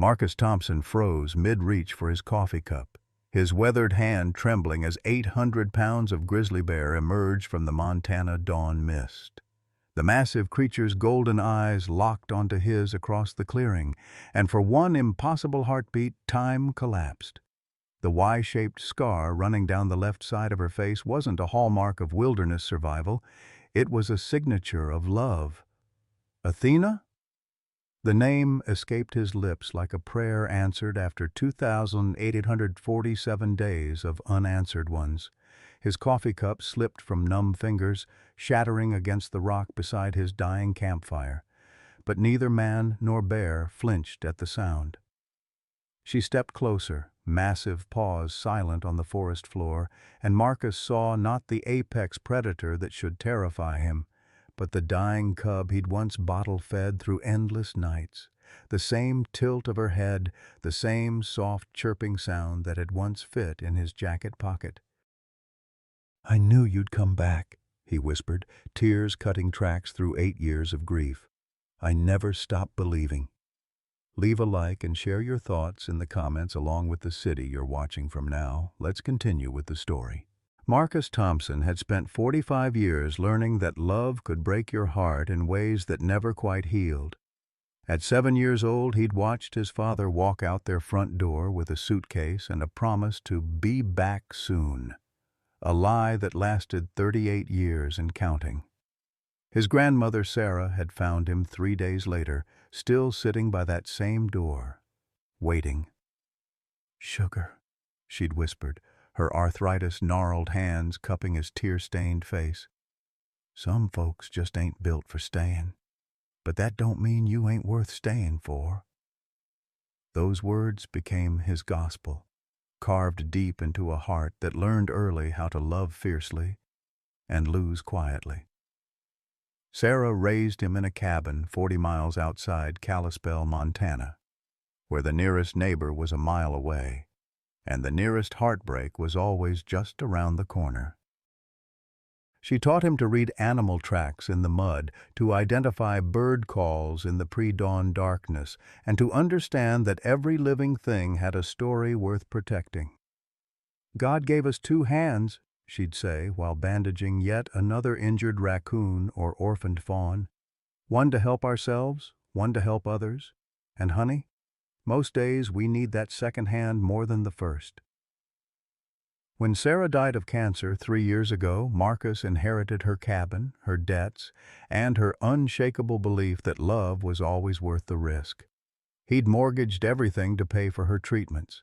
Marcus Thompson froze mid-reach for his coffee cup, his weathered hand trembling as 800 pounds of grizzly bear emerged from the Montana dawn mist. The massive creature's golden eyes locked onto his across the clearing, and for one impossible heartbeat, time collapsed. The Y-shaped scar running down the left side of her face wasn't a hallmark of wilderness survival. It was a signature of love. Athena? The name escaped his lips like a prayer answered after 2,847 days of unanswered ones. His coffee cup slipped from numb fingers, shattering against the rock beside his dying campfire. But neither man nor bear flinched at the sound. She stepped closer, massive paws silent on the forest floor, and Marcus saw not the apex predator that should terrify him, but the dying cub he'd once bottle-fed through endless nights. The same tilt of her head, the same soft chirping sound that had once fit in his jacket pocket. "I knew you'd come back," he whispered, tears cutting tracks through 8 years of grief. "I never stopped believing." Leave a like and share your thoughts in the comments along with the city you're watching from now. Let's continue with the story. Marcus Thompson had spent 45 years learning that love could break your heart in ways that never quite healed. At 7 years old, he'd watched his father walk out their front door with a suitcase and a promise to be back soon. A lie that lasted 38 years and counting. His grandmother Sarah had found him 3 days later, still sitting by that same door, waiting. "Sugar," she'd whispered, her arthritis-gnarled hands cupping his tear-stained face. "Some folks just ain't built for staying, but that don't mean you ain't worth staying for." Those words became his gospel, carved deep into a heart that learned early how to love fiercely and lose quietly. Sarah raised him in a cabin 40 miles outside Kalispell, Montana, where the nearest neighbor was a mile away, and the nearest heartbreak was always just around the corner. She taught him to read animal tracks in the mud, to identify bird calls in the pre-dawn darkness, and to understand that every living thing had a story worth protecting. "God gave us 2 hands," she'd say, while bandaging yet another injured raccoon or orphaned fawn. "One to help ourselves, one to help others. And honey, most days we need that second hand more than the first." When Sarah died of cancer 3 years ago, Marcus inherited her cabin, her debts, and her unshakable belief that love was always worth the risk. He'd mortgaged everything to pay for her treatments.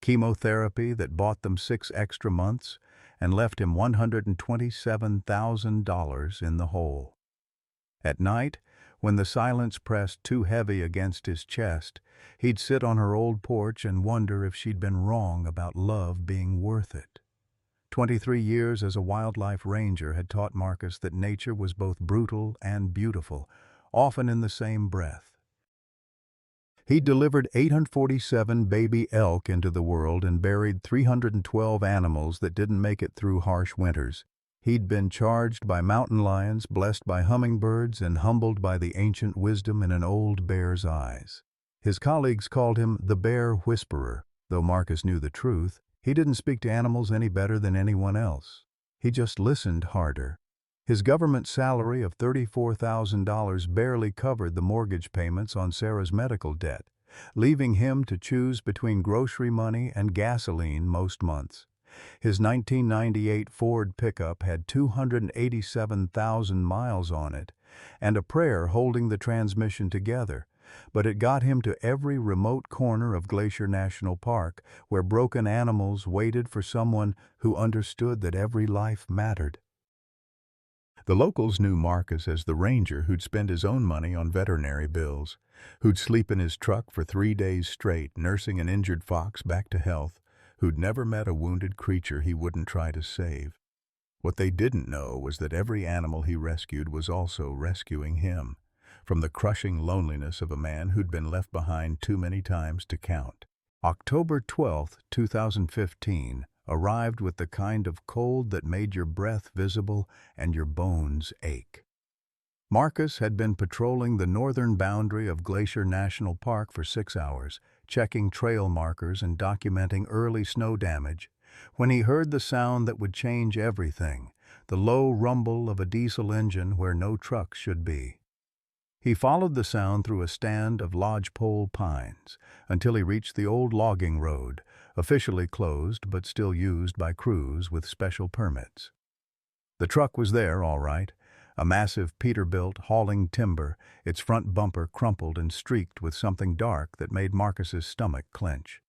Chemotherapy that bought them 6 extra months and left him $127,000 in the hole. At night, when the silence pressed too heavy against his chest, he'd sit on her old porch and wonder if she'd been wrong about love being worth it. 23 years as a wildlife ranger had taught Marcus that nature was both brutal and beautiful, often in the same breath. He delivered 847 baby elk into the world and buried 312 animals that didn't make it through harsh winters. He'd been charged by mountain lions, blessed by hummingbirds, and humbled by the ancient wisdom in an old bear's eyes. His colleagues called him the Bear Whisperer. Though Marcus knew the truth, he didn't speak to animals any better than anyone else. He just listened harder. His government salary of $34,000 barely covered the mortgage payments on Sarah's medical debt, leaving him to choose between grocery money and gasoline most months. His 1998 Ford pickup had 287,000 miles on it, and a prayer holding the transmission together, but it got him to every remote corner of Glacier National Park, where broken animals waited for someone who understood that every life mattered. The locals knew Marcus as the ranger who'd spend his own money on veterinary bills, who'd sleep in his truck for 3 days straight, nursing an injured fox back to health, who'd never met a wounded creature he wouldn't try to save. What they didn't know was that every animal he rescued was also rescuing him, from the crushing loneliness of a man who'd been left behind too many times to count. October 12, 2015, arrived with the kind of cold that made your breath visible and your bones ache. Marcus had been patrolling the northern boundary of Glacier National Park for 6 hours, checking trail markers and documenting early snow damage, when he heard the sound that would change everything, the low rumble of a diesel engine where no trucks should be. He followed the sound through a stand of lodgepole pines until he reached the old logging road, officially closed but still used by crews with special permits. The truck was there, all right, a massive Peterbilt hauling timber, its front bumper crumpled and streaked with something dark that made Marcus's stomach clench.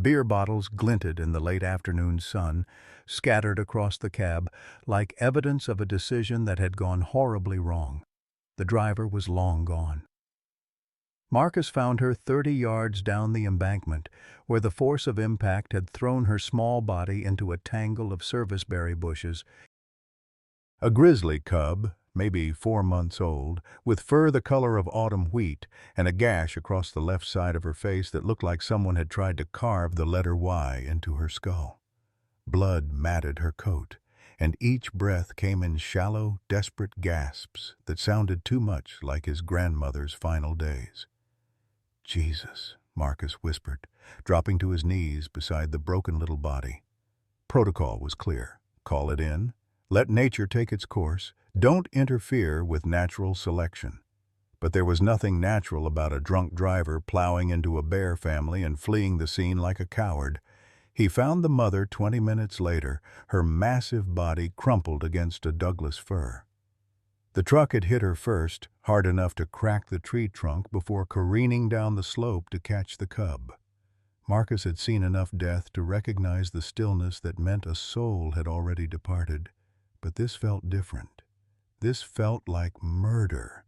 Beer bottles glinted in the late afternoon sun, scattered across the cab like evidence of a decision that had gone horribly wrong. The driver was long gone. Marcus found her 30 yards down the embankment, where the force of impact had thrown her small body into a tangle of serviceberry bushes. A grizzly cub, maybe 4 months old, with fur the color of autumn wheat and a gash across the left side of her face that looked like someone had tried to carve the letter Y into her skull. Blood matted her coat, and each breath came in shallow, desperate gasps that sounded too much like his grandmother's final days. "Jesus," Marcus whispered, dropping to his knees beside the broken little body. Protocol was clear. Call it in. Let nature take its course. Don't interfere with natural selection. But there was nothing natural about a drunk driver plowing into a bear family and fleeing the scene like a coward. He found the mother 20 minutes later, her massive body crumpled against a Douglas fir. The truck had hit her first, hard enough to crack the tree trunk before careening down the slope to catch the cub. Marcus had seen enough death to recognize the stillness that meant a soul had already departed. But this felt different. This felt like murder.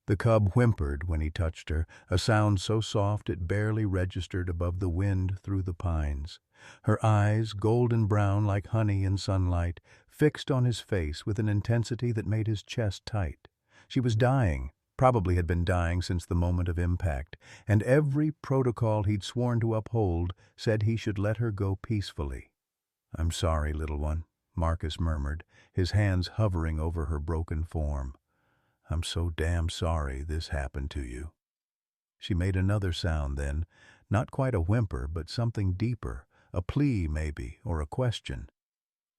The cub whimpered when he touched her, a sound so soft it barely registered above the wind through the pines. Her eyes, golden brown like honey in sunlight, fixed on his face with an intensity that made his chest tight. She was dying, probably had been dying since the moment of impact, and every protocol he'd sworn to uphold said he should let her go peacefully. "I'm sorry, little one," Marcus murmured, his hands hovering over her broken form. "I'm so damn sorry this happened to you." She made another sound then, not quite a whimper, but something deeper, a plea maybe, or a question.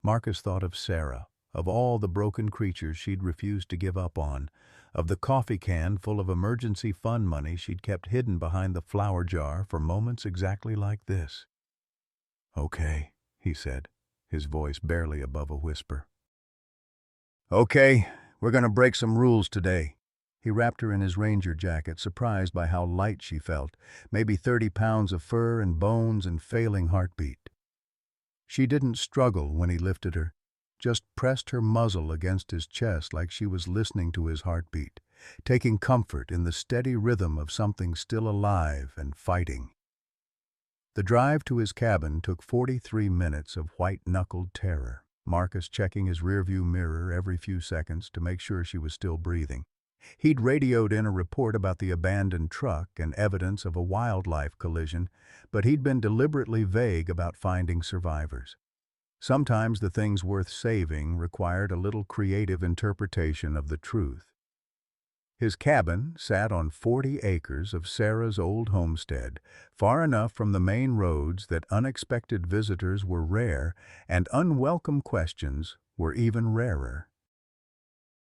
Marcus thought of Sarah, of all the broken creatures she'd refused to give up on, of the coffee can full of emergency fund money she'd kept hidden behind the flour jar for moments exactly like this. "Okay," he said, his voice barely above a whisper. "Okay, we're gonna break some rules today." He wrapped her in his ranger jacket, surprised by how light she felt, maybe 30 pounds of fur and bones and failing heartbeat. She didn't struggle when he lifted her, just pressed her muzzle against his chest like she was listening to his heartbeat, taking comfort in the steady rhythm of something still alive and fighting. The drive to his cabin took 43 minutes of white-knuckled terror, Marcus checking his rearview mirror every few seconds to make sure she was still breathing. He'd radioed in a report about the abandoned truck and evidence of a wildlife collision, but he'd been deliberately vague about finding survivors. Sometimes the things worth saving required a little creative interpretation of the truth. His cabin sat on 40 acres of Sarah's old homestead, far enough from the main roads that unexpected visitors were rare and unwelcome questions were even rarer.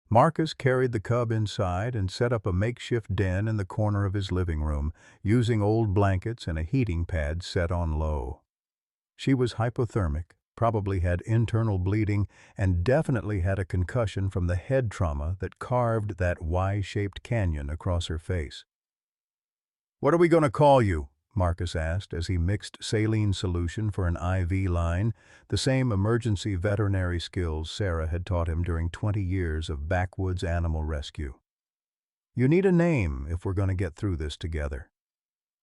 Marcus carried the cub inside and set up a makeshift den in the corner of his living room, using old blankets and a heating pad set on low. She was hypothermic, probably had internal bleeding, and definitely had a concussion from the head trauma that carved that Y-shaped canyon across her face. "What are we going to call you?" Marcus asked as he mixed saline solution for an IV line, the same emergency veterinary skills Sarah had taught him during 20 years of backwoods animal rescue. "You need a name if we're going to get through this together."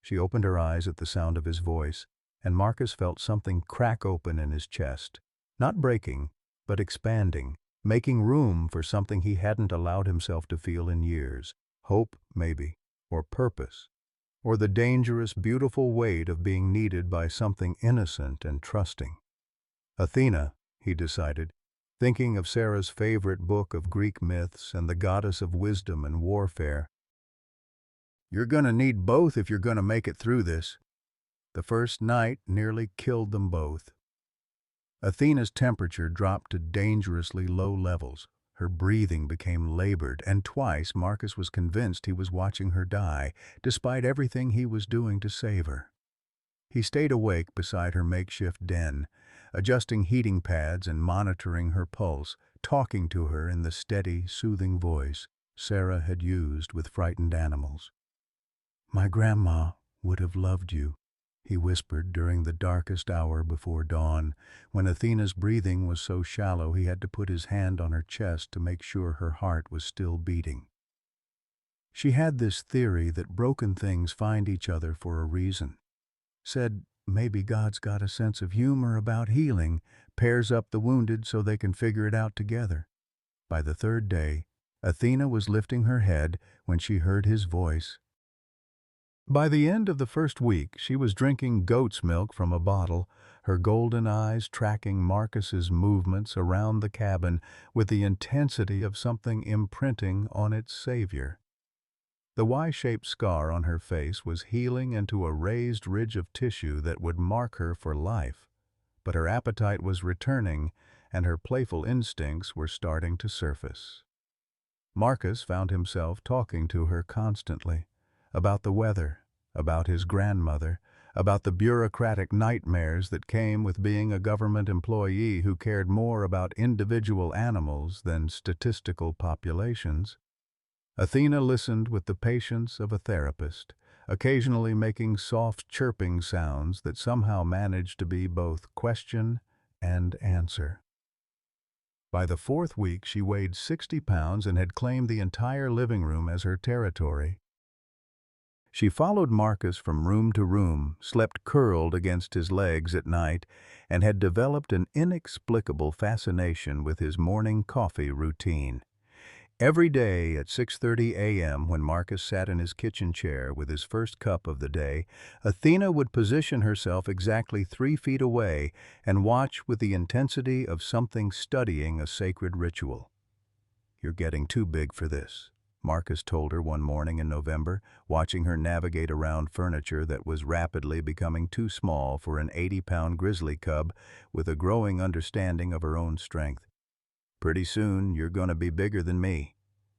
She opened her eyes at the sound of his voice, and Marcus felt something crack open in his chest, not breaking, but expanding, making room for something he hadn't allowed himself to feel in years. Hope, maybe, or purpose, or the dangerous, beautiful weight of being needed by something innocent and trusting. Athena, he decided. thinking of Sarah's favorite book of Greek myths and the goddess of wisdom and warfare. "You're gonna need both if you're gonna make it through this." The first night nearly killed them both. Athena's temperature dropped to dangerously low levels. Her breathing became labored, and twice Marcus was convinced he was watching her die, despite everything he was doing to save her. He stayed awake beside her makeshift den, adjusting heating pads and monitoring her pulse, talking to her in the steady, soothing voice Sarah had used with frightened animals. "My grandma would have loved you," he whispered during the darkest hour before dawn, when Athena's breathing was so shallow he had to put his hand on her chest to make sure her heart was still beating. She had this theory that broken things find each other for a reason. Said maybe God's got a sense of humor about healing, pairs up the wounded so they can figure it out together. By the third day, Athena was lifting her head when she heard his voice. By the end of the first week, she was drinking goat's milk from a bottle, her golden eyes tracking Marcus's movements around the cabin with the intensity of something imprinting on its savior. The Y-shaped scar on her face was healing into a raised ridge of tissue that would mark her for life, but her appetite was returning and her playful instincts were starting to surface. Marcus found himself talking to her constantly, about the weather, about his grandmother, about the bureaucratic nightmares that came with being a government employee who cared more about individual animals than statistical populations. Athena listened with the patience of a therapist, occasionally making soft chirping sounds that somehow managed to be both question and answer. By the fourth week, she weighed 60 pounds and had claimed the entire living room as her territory. She followed Marcus from room to room, slept curled against his legs at night, and had developed an inexplicable fascination with his morning coffee routine. Every day at 6:30 a.m., when Marcus sat in his kitchen chair with his first cup of the day, Athena would position herself exactly 3 feet away and watch with the intensity of something studying a sacred ritual. "You're getting too big for this," Marcus told her one morning in November, watching her navigate around furniture that was rapidly becoming too small for an 80-pound grizzly cub with a growing understanding of her own strength. "Pretty soon, you're going to be bigger than me."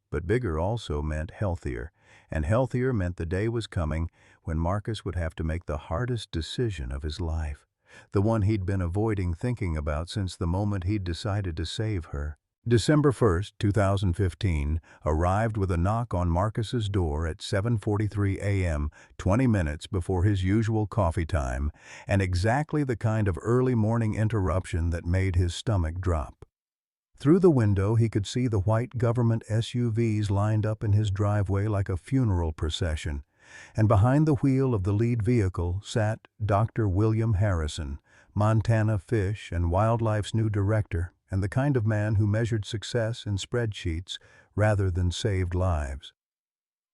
But bigger also meant healthier, and healthier meant the day was coming when Marcus would have to make the hardest decision of his life, the one he'd been avoiding thinking about since the moment he'd decided to save her. December 1st, 2015, arrived with a knock on Marcus's door at 7:43 a.m., 20 minutes before his usual coffee time, and exactly the kind of early morning interruption that made his stomach drop. Through the window, he could see the white government SUVs lined up in his driveway like a funeral procession, and behind the wheel of the lead vehicle sat Dr. William Harrison, Montana Fish and Wildlife's new director, and the kind of man who measured success in spreadsheets rather than saved lives.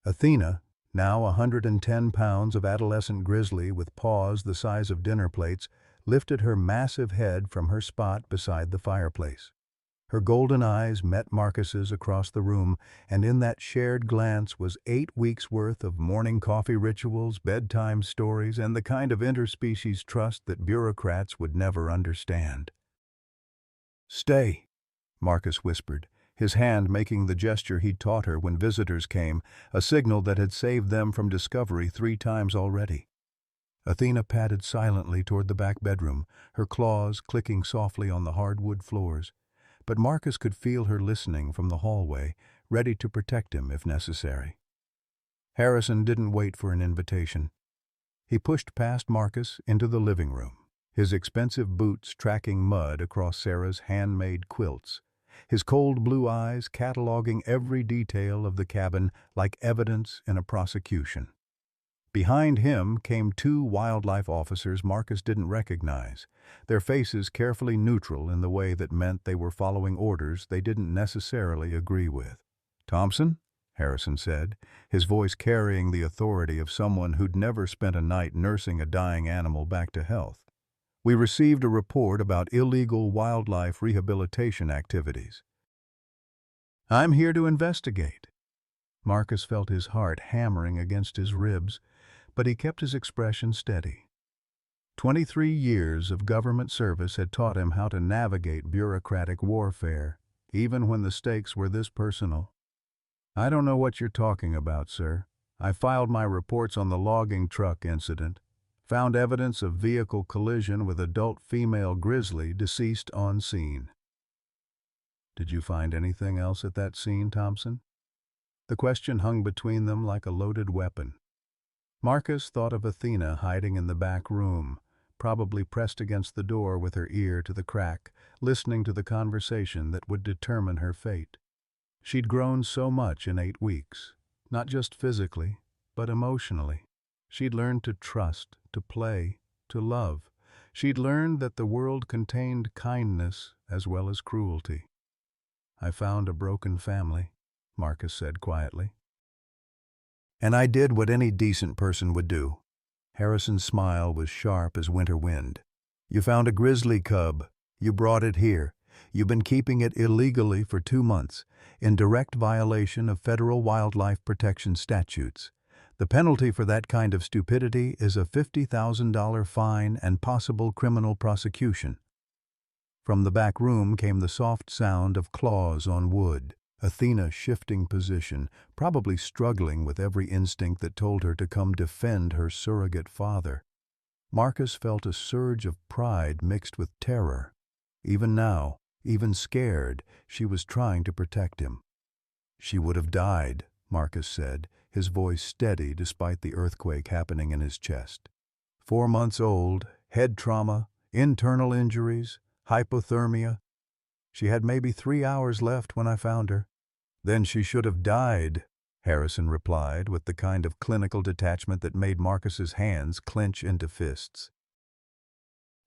Athena, now 110 pounds of adolescent grizzly with paws the size of dinner plates, lifted her massive head from her spot beside the fireplace. Her golden eyes met Marcus's across the room, and in that shared glance was 8 weeks' worth of morning coffee rituals, bedtime stories, and the kind of interspecies trust that bureaucrats would never understand. "Stay," Marcus whispered, his hand making the gesture he'd taught her when visitors came, a signal that had saved them from discovery 3 times already. Athena padded silently toward the back bedroom, her claws clicking softly on the hardwood floors. But Marcus could feel her listening from the hallway, ready to protect him if necessary. Harrison didn't wait for an invitation. He pushed past Marcus into the living room, his expensive boots tracking mud across Sarah's handmade quilts, his cold blue eyes cataloging every detail of the cabin like evidence in a prosecution. Behind him came 2 wildlife officers Marcus didn't recognize, their faces carefully neutral in the way that meant they were following orders they didn't necessarily agree with. "Thompson?" Harrison said, his voice carrying the authority of someone who'd never spent a night nursing a dying animal back to health. We received a report about illegal wildlife rehabilitation activities. I'm here to investigate. Marcus felt his heart hammering against his ribs, but he kept his expression steady. 23 years of government service had taught him how to navigate bureaucratic warfare, even when the stakes were this personal. I don't know what you're talking about, sir. I filed my reports on the logging truck incident, found evidence of vehicle collision with adult female Grizzly deceased on scene. Did you find anything else at that scene, Thompson? The question hung between them like a loaded weapon. Marcus thought of Athena hiding in the back room, probably pressed against the door with her ear to the crack, listening to the conversation that would determine her fate. She'd grown so much in 8 weeks, not just physically, but emotionally. She'd learned to trust, to play, to love. She'd learned that the world contained kindness as well as cruelty. I found a broken family, Marcus said quietly. And I did what any decent person would do. Harrison's smile was sharp as winter wind. You found a grizzly cub. You brought it here. You've been keeping it illegally for 2 months, in direct violation of federal wildlife protection statutes. The penalty for that kind of stupidity is a $50,000 fine and possible criminal prosecution. From the back room came the soft sound of claws on wood, Athena shifting position, probably struggling with every instinct that told her to come defend her surrogate father. Marcus felt a surge of pride mixed with terror. Even now, even scared, she was trying to protect him. She would have died, Marcus said, his voice steady despite the earthquake happening in his chest. 4 months old, head trauma, internal injuries, hypothermia. She had maybe 3 hours left when I found her. Then she should have died, Harrison replied with the kind of clinical detachment that made Marcus's hands clench into fists.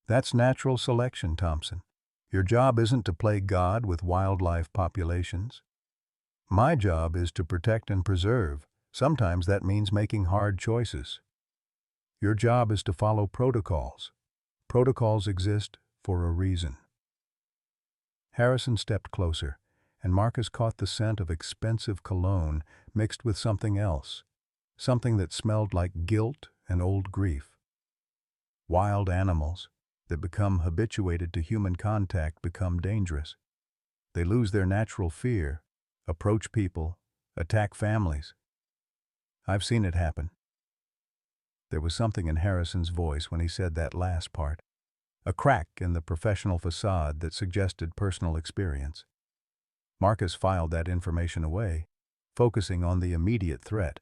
That's natural selection, Thompson. Your job isn't to play God with wildlife populations. My job is to protect and preserve. Sometimes that means making hard choices. Your job is to follow protocols. Protocols exist for a reason. Harrison stepped closer, and Marcus caught the scent of expensive cologne mixed with something else, something that smelled like guilt and old grief. Wild animals that become habituated to human contact become dangerous. They lose their natural fear, approach people, attack families. I've seen it happen. There was something in Harrison's voice when he said that last part, a crack in the professional facade that suggested personal experience. Marcus filed that information away, focusing on the immediate threat.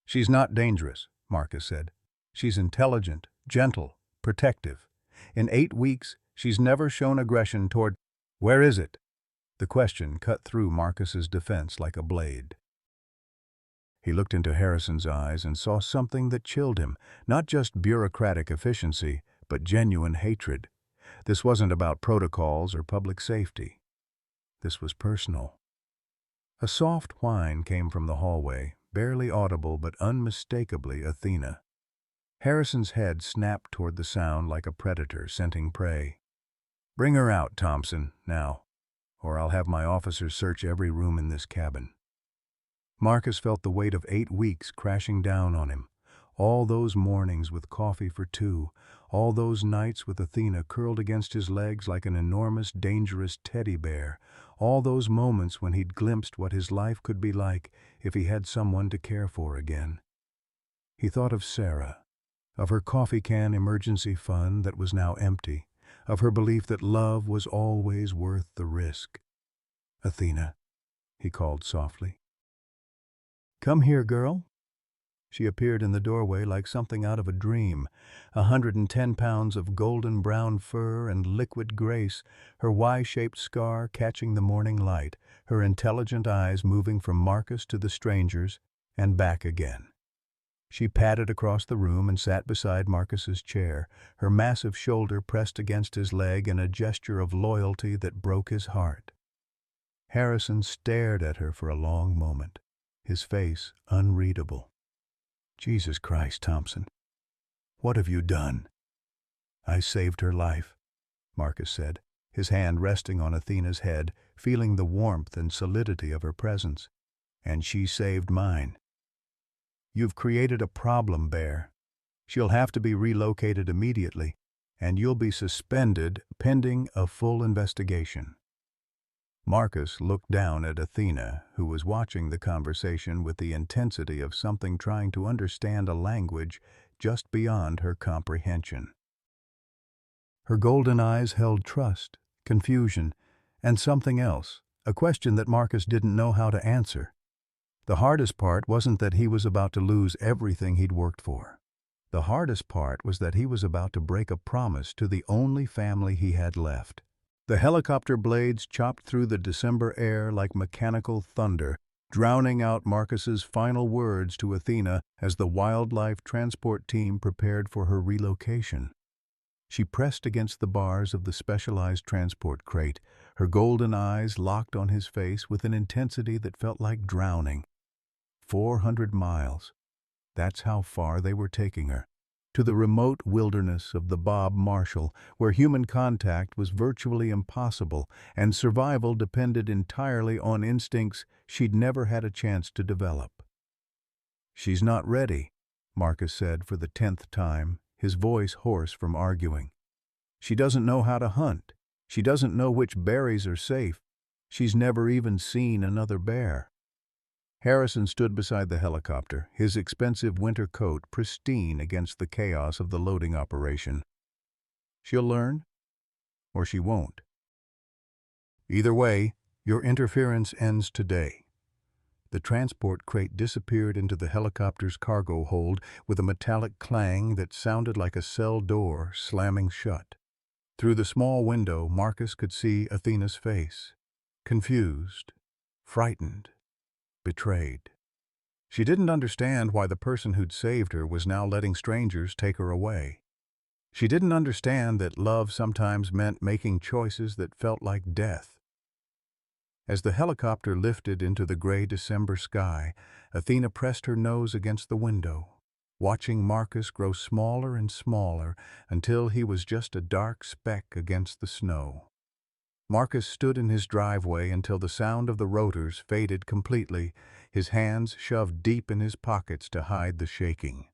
She's not dangerous, Marcus said. She's intelligent, gentle, protective. In 8 weeks, she's never shown aggression toward— Where is it? The question cut through Marcus's defense like a blade. He looked into Harrison's eyes and saw something that chilled him, not just bureaucratic efficiency, but genuine hatred. This wasn't about protocols or public safety. This was personal. A soft whine came from the hallway, barely audible but unmistakably Athena. Harrison's head snapped toward the sound like a predator scenting prey. Bring her out, Thompson, now, or I'll have my officers search every room in this cabin. Marcus felt the weight of 8 weeks crashing down on him. All those mornings with coffee for 2, all those nights with Athena curled against his legs like an enormous, dangerous teddy bear, all those moments when he'd glimpsed what his life could be like if he had someone to care for again. He thought of Sarah, of her coffee can emergency fund that was now empty, of her belief that love was always worth the risk. Athena, he called softly. Come here, girl. She appeared in the doorway like something out of a dream, 110 pounds of golden brown fur and liquid grace, her Y-shaped scar catching the morning light, her intelligent eyes moving from Marcus to the strangers and back again. She padded across the room and sat beside Marcus's chair, her massive shoulder pressed against his leg in a gesture of loyalty that broke his heart. Harrison stared at her for a long moment, his face unreadable. Jesus Christ, Thompson, what have you done? I saved her life, Marcus said, his hand resting on Athena's head, feeling the warmth and solidity of her presence. And she saved mine. You've created a problem, Bear. She'll have to be relocated immediately, and you'll be suspended pending a full investigation. Marcus looked down at Athena, who was watching the conversation with the intensity of something trying to understand a language just beyond her comprehension. Her golden eyes held trust, confusion, and something else, a question that Marcus didn't know how to answer. The hardest part wasn't that he was about to lose everything he'd worked for. The hardest part was that he was about to break a promise to the only family he had left. The helicopter blades chopped through the December air like mechanical thunder, drowning out Marcus's final words to Athena as the wildlife transport team prepared for her relocation. She pressed against the bars of the specialized transport crate, her golden eyes locked on his face with an intensity that felt like drowning. 400 miles. That's how far they were taking her. To the remote wilderness of the Bob Marshall, where human contact was virtually impossible and survival depended entirely on instincts she'd never had a chance to develop. She's not ready, Marcus said for the 10th time, his voice hoarse from arguing. She doesn't know how to hunt. She doesn't know which berries are safe. She's never even seen another bear. Harrison stood beside the helicopter, his expensive winter coat pristine against the chaos of the loading operation. She'll learn, or she won't. Either way, your interference ends today. The transport crate disappeared into the helicopter's cargo hold with a metallic clang that sounded like a cell door slamming shut. Through the small window, Marcus could see Athena's face. Confused, frightened, betrayed. She didn't understand why the person who'd saved her was now letting strangers take her away. She didn't understand that love sometimes meant making choices that felt like death. As the helicopter lifted into the gray December sky, Athena pressed her nose against the window, watching Marcus grow smaller and smaller until he was just a dark speck against the snow. Marcus stood in his driveway until the sound of the rotors faded completely, his hands shoved deep in his pockets to hide the shaking.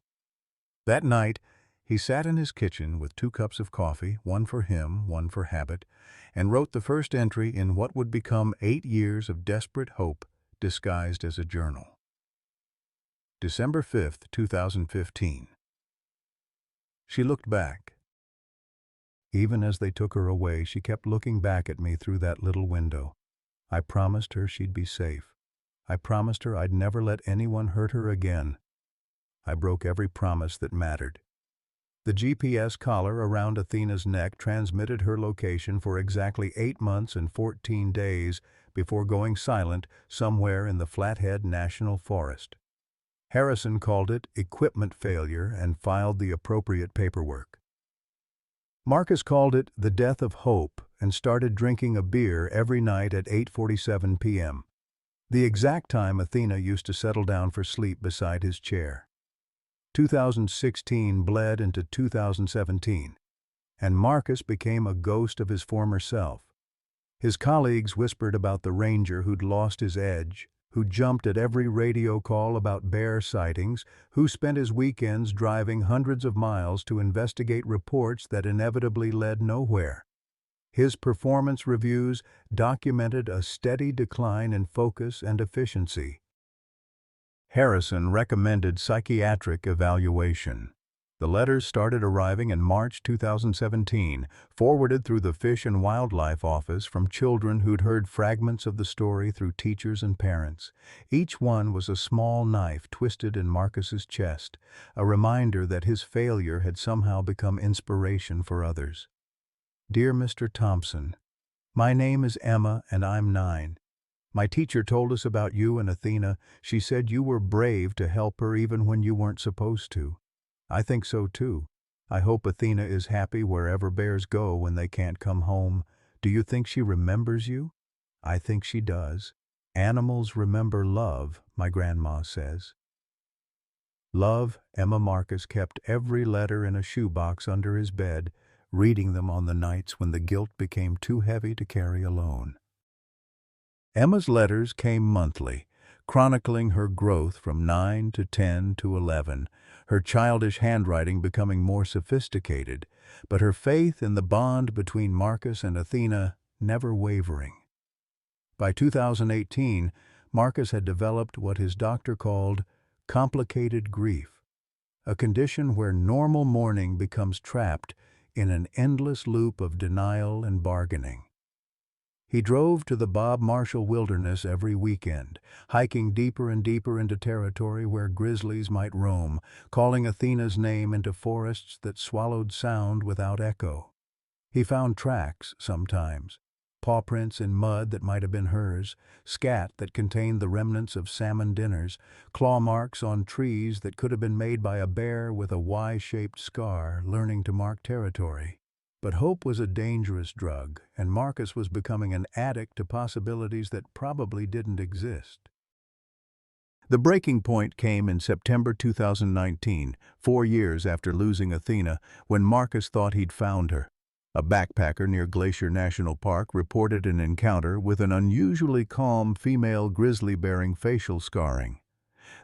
That night, he sat in his kitchen with 2 cups of coffee, one for him, one for habit, and wrote the first entry in what would become 8 years of desperate hope disguised as a journal. December 5th, 2015. She looked back. Even as they took her away, she kept looking back at me through that little window. I promised her she'd be safe. I promised her I'd never let anyone hurt her again. I broke every promise that mattered. The GPS collar around Athena's neck transmitted her location for exactly 8 months and 14 days before going silent somewhere in the Flathead National Forest. Harrison called it equipment failure and filed the appropriate paperwork. Marcus called it the death of hope and started drinking a beer every night at 8:47 p.m., the exact time Athena used to settle down for sleep beside his chair. 2016 bled into 2017, and Marcus became a ghost of his former self. His colleagues whispered about the ranger who'd lost his edge, who jumped at every radio call about bear sightings, who spent his weekends driving hundreds of miles to investigate reports that inevitably led nowhere. His performance reviews documented a steady decline in focus and efficiency. Harrison recommended psychiatric evaluation. The letters started arriving in March 2017, forwarded through the Fish and Wildlife Office from children who'd heard fragments of the story through teachers and parents. Each one was a small knife twisted in Marcus's chest, a reminder that his failure had somehow become inspiration for others. Dear Mr. Thompson, my name is Emma and I'm 9. My teacher told us about you and Athena. She said you were brave to help her even when you weren't supposed to. I think so too. I hope Athena is happy wherever bears go when they can't come home. Do you think she remembers you? I think she does. Animals remember love, my grandma says. Love, Emma. Marcus kept every letter in a shoebox under his bed, reading them on the nights when the guilt became too heavy to carry alone. Emma's letters came monthly, chronicling her growth from 9 to 10 to 11, her childish handwriting becoming more sophisticated, but her faith in the bond between Marcus and Athena never wavering. By 2018, Marcus had developed what his doctor called complicated grief, a condition where normal mourning becomes trapped in an endless loop of denial and bargaining. He drove to the Bob Marshall Wilderness every weekend, hiking deeper and deeper into territory where grizzlies might roam, calling Athena's name into forests that swallowed sound without echo. He found tracks, sometimes, paw prints in mud that might have been hers, scat that contained the remnants of salmon dinners, claw marks on trees that could have been made by a bear with a Y-shaped scar learning to mark territory. But hope was a dangerous drug, and Marcus was becoming an addict to possibilities that probably didn't exist. The breaking point came in September 2019, 4 years after losing Athena, when Marcus thought he'd found her. A backpacker near Glacier National Park reported an encounter with an unusually calm female grizzly bearing facial scarring.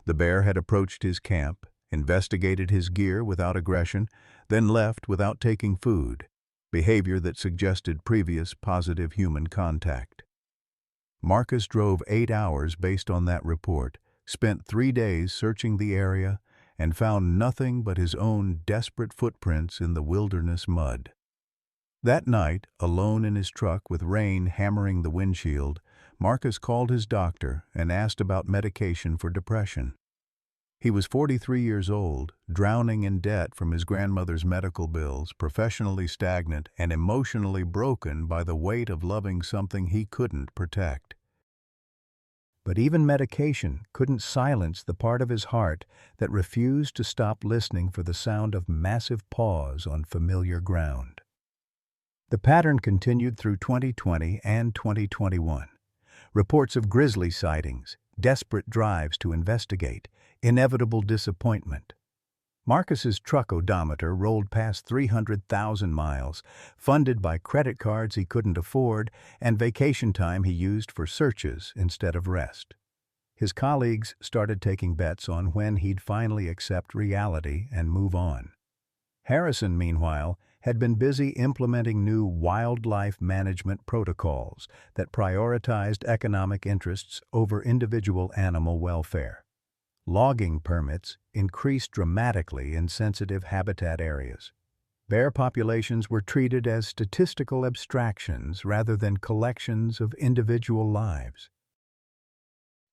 The bear had approached his camp, investigated his gear without aggression, then left without taking food, behavior that suggested previous positive human contact. Marcus drove 8 hours based on that report, spent 3 days searching the area, and found nothing but his own desperate footprints in the wilderness mud. That night, alone in his truck with rain hammering the windshield, Marcus called his doctor and asked about medication for depression. He was 43 years old, drowning in debt from his grandmother's medical bills, professionally stagnant and emotionally broken by the weight of loving something he couldn't protect. But even medication couldn't silence the part of his heart that refused to stop listening for the sound of massive paws on familiar ground. The pattern continued through 2020 and 2021. Reports of grizzly sightings, desperate drives to investigate, inevitable disappointment. Marcus's truck odometer rolled past 300,000 miles, funded by credit cards he couldn't afford and vacation time he used for searches instead of rest. His colleagues started taking bets on when he'd finally accept reality and move on. Harrison, meanwhile, had been busy implementing new wildlife management protocols that prioritized economic interests over individual animal welfare. Logging permits increased dramatically in sensitive habitat areas. Bear populations were treated as statistical abstractions rather than collections of individual lives.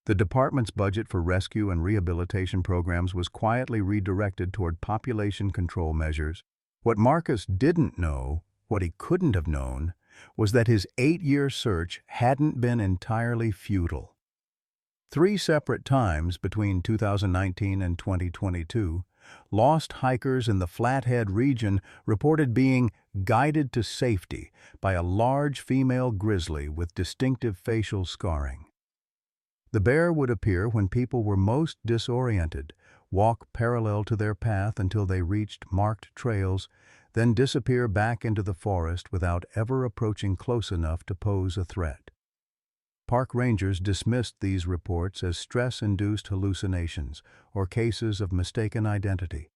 The department's budget for rescue and rehabilitation programs was quietly redirected toward population control measures. What Marcus didn't know, what he couldn't have known, was that his 8-year search hadn't been entirely futile. 3 separate times between 2019 and 2022, lost hikers in the Flathead region reported being guided to safety by a large female grizzly with distinctive facial scarring. The bear would appear when people were most disoriented, walk parallel to their path until they reached marked trails, then disappear back into the forest without ever approaching close enough to pose a threat. Park rangers dismissed these reports as stress-induced hallucinations or cases of mistaken identity.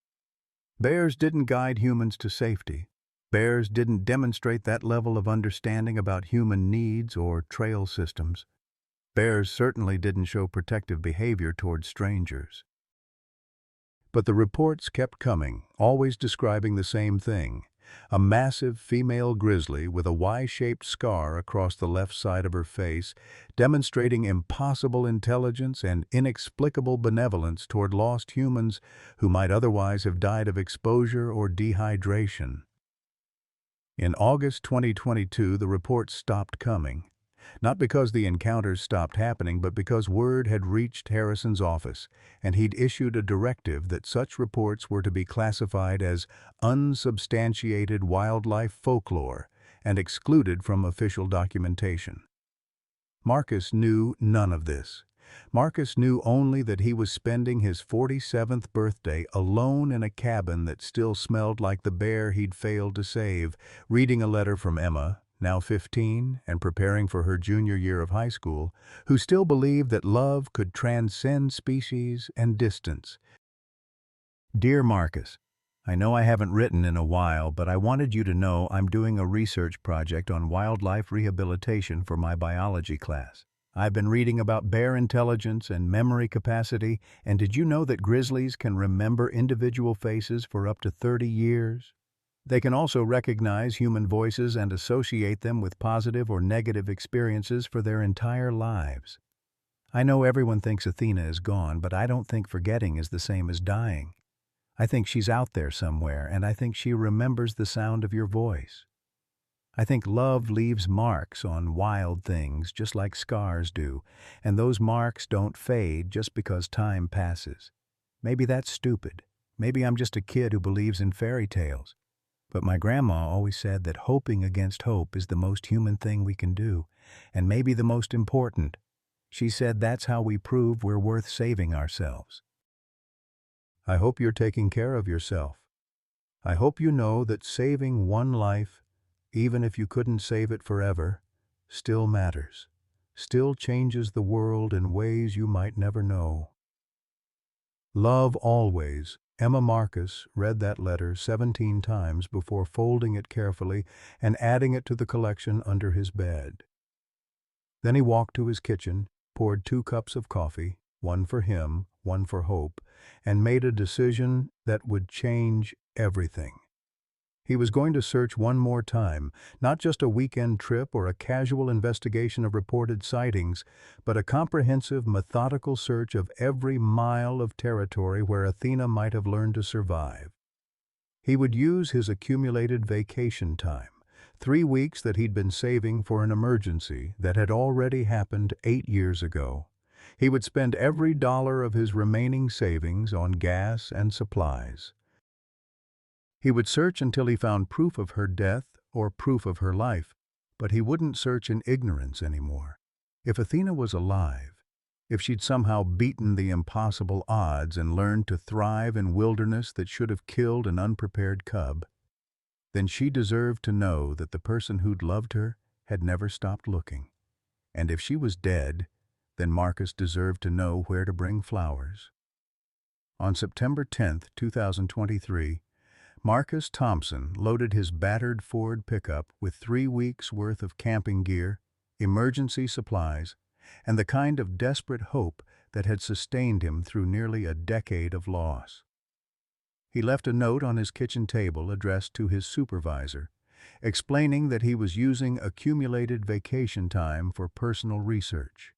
Bears didn't guide humans to safety. Bears didn't demonstrate that level of understanding about human needs or trail systems. Bears certainly didn't show protective behavior toward strangers. But the reports kept coming, always describing the same thing: a massive female grizzly with a Y-shaped scar across the left side of her face, demonstrating impossible intelligence and inexplicable benevolence toward lost humans who might otherwise have died of exposure or dehydration. In August 2022, the reports stopped coming. Not because the encounters stopped happening, but because word had reached Harrison's office, and he'd issued a directive that such reports were to be classified as unsubstantiated wildlife folklore and excluded from official documentation. Marcus knew none of this, Marcus knew only that he was spending his 47th birthday alone in a cabin that still smelled like the bear he'd failed to save, reading a letter from Emma, now 15 and preparing for her junior year of high school, who still believed that love could transcend species and distance. Dear Marcus, I know I haven't written in a while, but I wanted you to know I'm doing a research project on wildlife rehabilitation for my biology class. I've been reading about bear intelligence and memory capacity, and did you know that grizzlies can remember individual faces for up to 30 years? They can also recognize human voices and associate them with positive or negative experiences for their entire lives. I know everyone thinks Athena is gone, but I don't think forgetting is the same as dying. I think she's out there somewhere, and I think she remembers the sound of your voice. I think love leaves marks on wild things just like scars do, and those marks don't fade just because time passes. Maybe that's stupid. Maybe I'm just a kid who believes in fairy tales. But my grandma always said that hoping against hope is the most human thing we can do, and maybe the most important. She said that's how we prove we're worth saving ourselves. I hope you're taking care of yourself. I hope you know that saving one life, even if you couldn't save it forever, still matters, still changes the world in ways you might never know. Love always. Emma. Marcus read that letter 17 times before folding it carefully and adding it to the collection under his bed. Then he walked to his kitchen, poured 2 cups of coffee, one for him, one for Hope, and made a decision that would change everything. He was going to search one more time, not just a weekend trip or a casual investigation of reported sightings, but a comprehensive, methodical search of every mile of territory where Athena might have learned to survive. He would use his accumulated vacation time, 3 weeks that he'd been saving for an emergency that had already happened 8 years ago. He would spend every dollar of his remaining savings on gas and supplies. He would search until he found proof of her death or proof of her life, but he wouldn't search in ignorance anymore. If Athena was alive, if she'd somehow beaten the impossible odds and learned to thrive in wilderness that should have killed an unprepared cub, then she deserved to know that the person who'd loved her had never stopped looking. And if she was dead, then Marcus deserved to know where to bring flowers. On September 10, 2023, Marcus Thompson loaded his battered Ford pickup with 3 weeks' worth of camping gear, emergency supplies, and the kind of desperate hope that had sustained him through nearly a decade of loss. He left a note on his kitchen table addressed to his supervisor, explaining that he was using accumulated vacation time for personal research.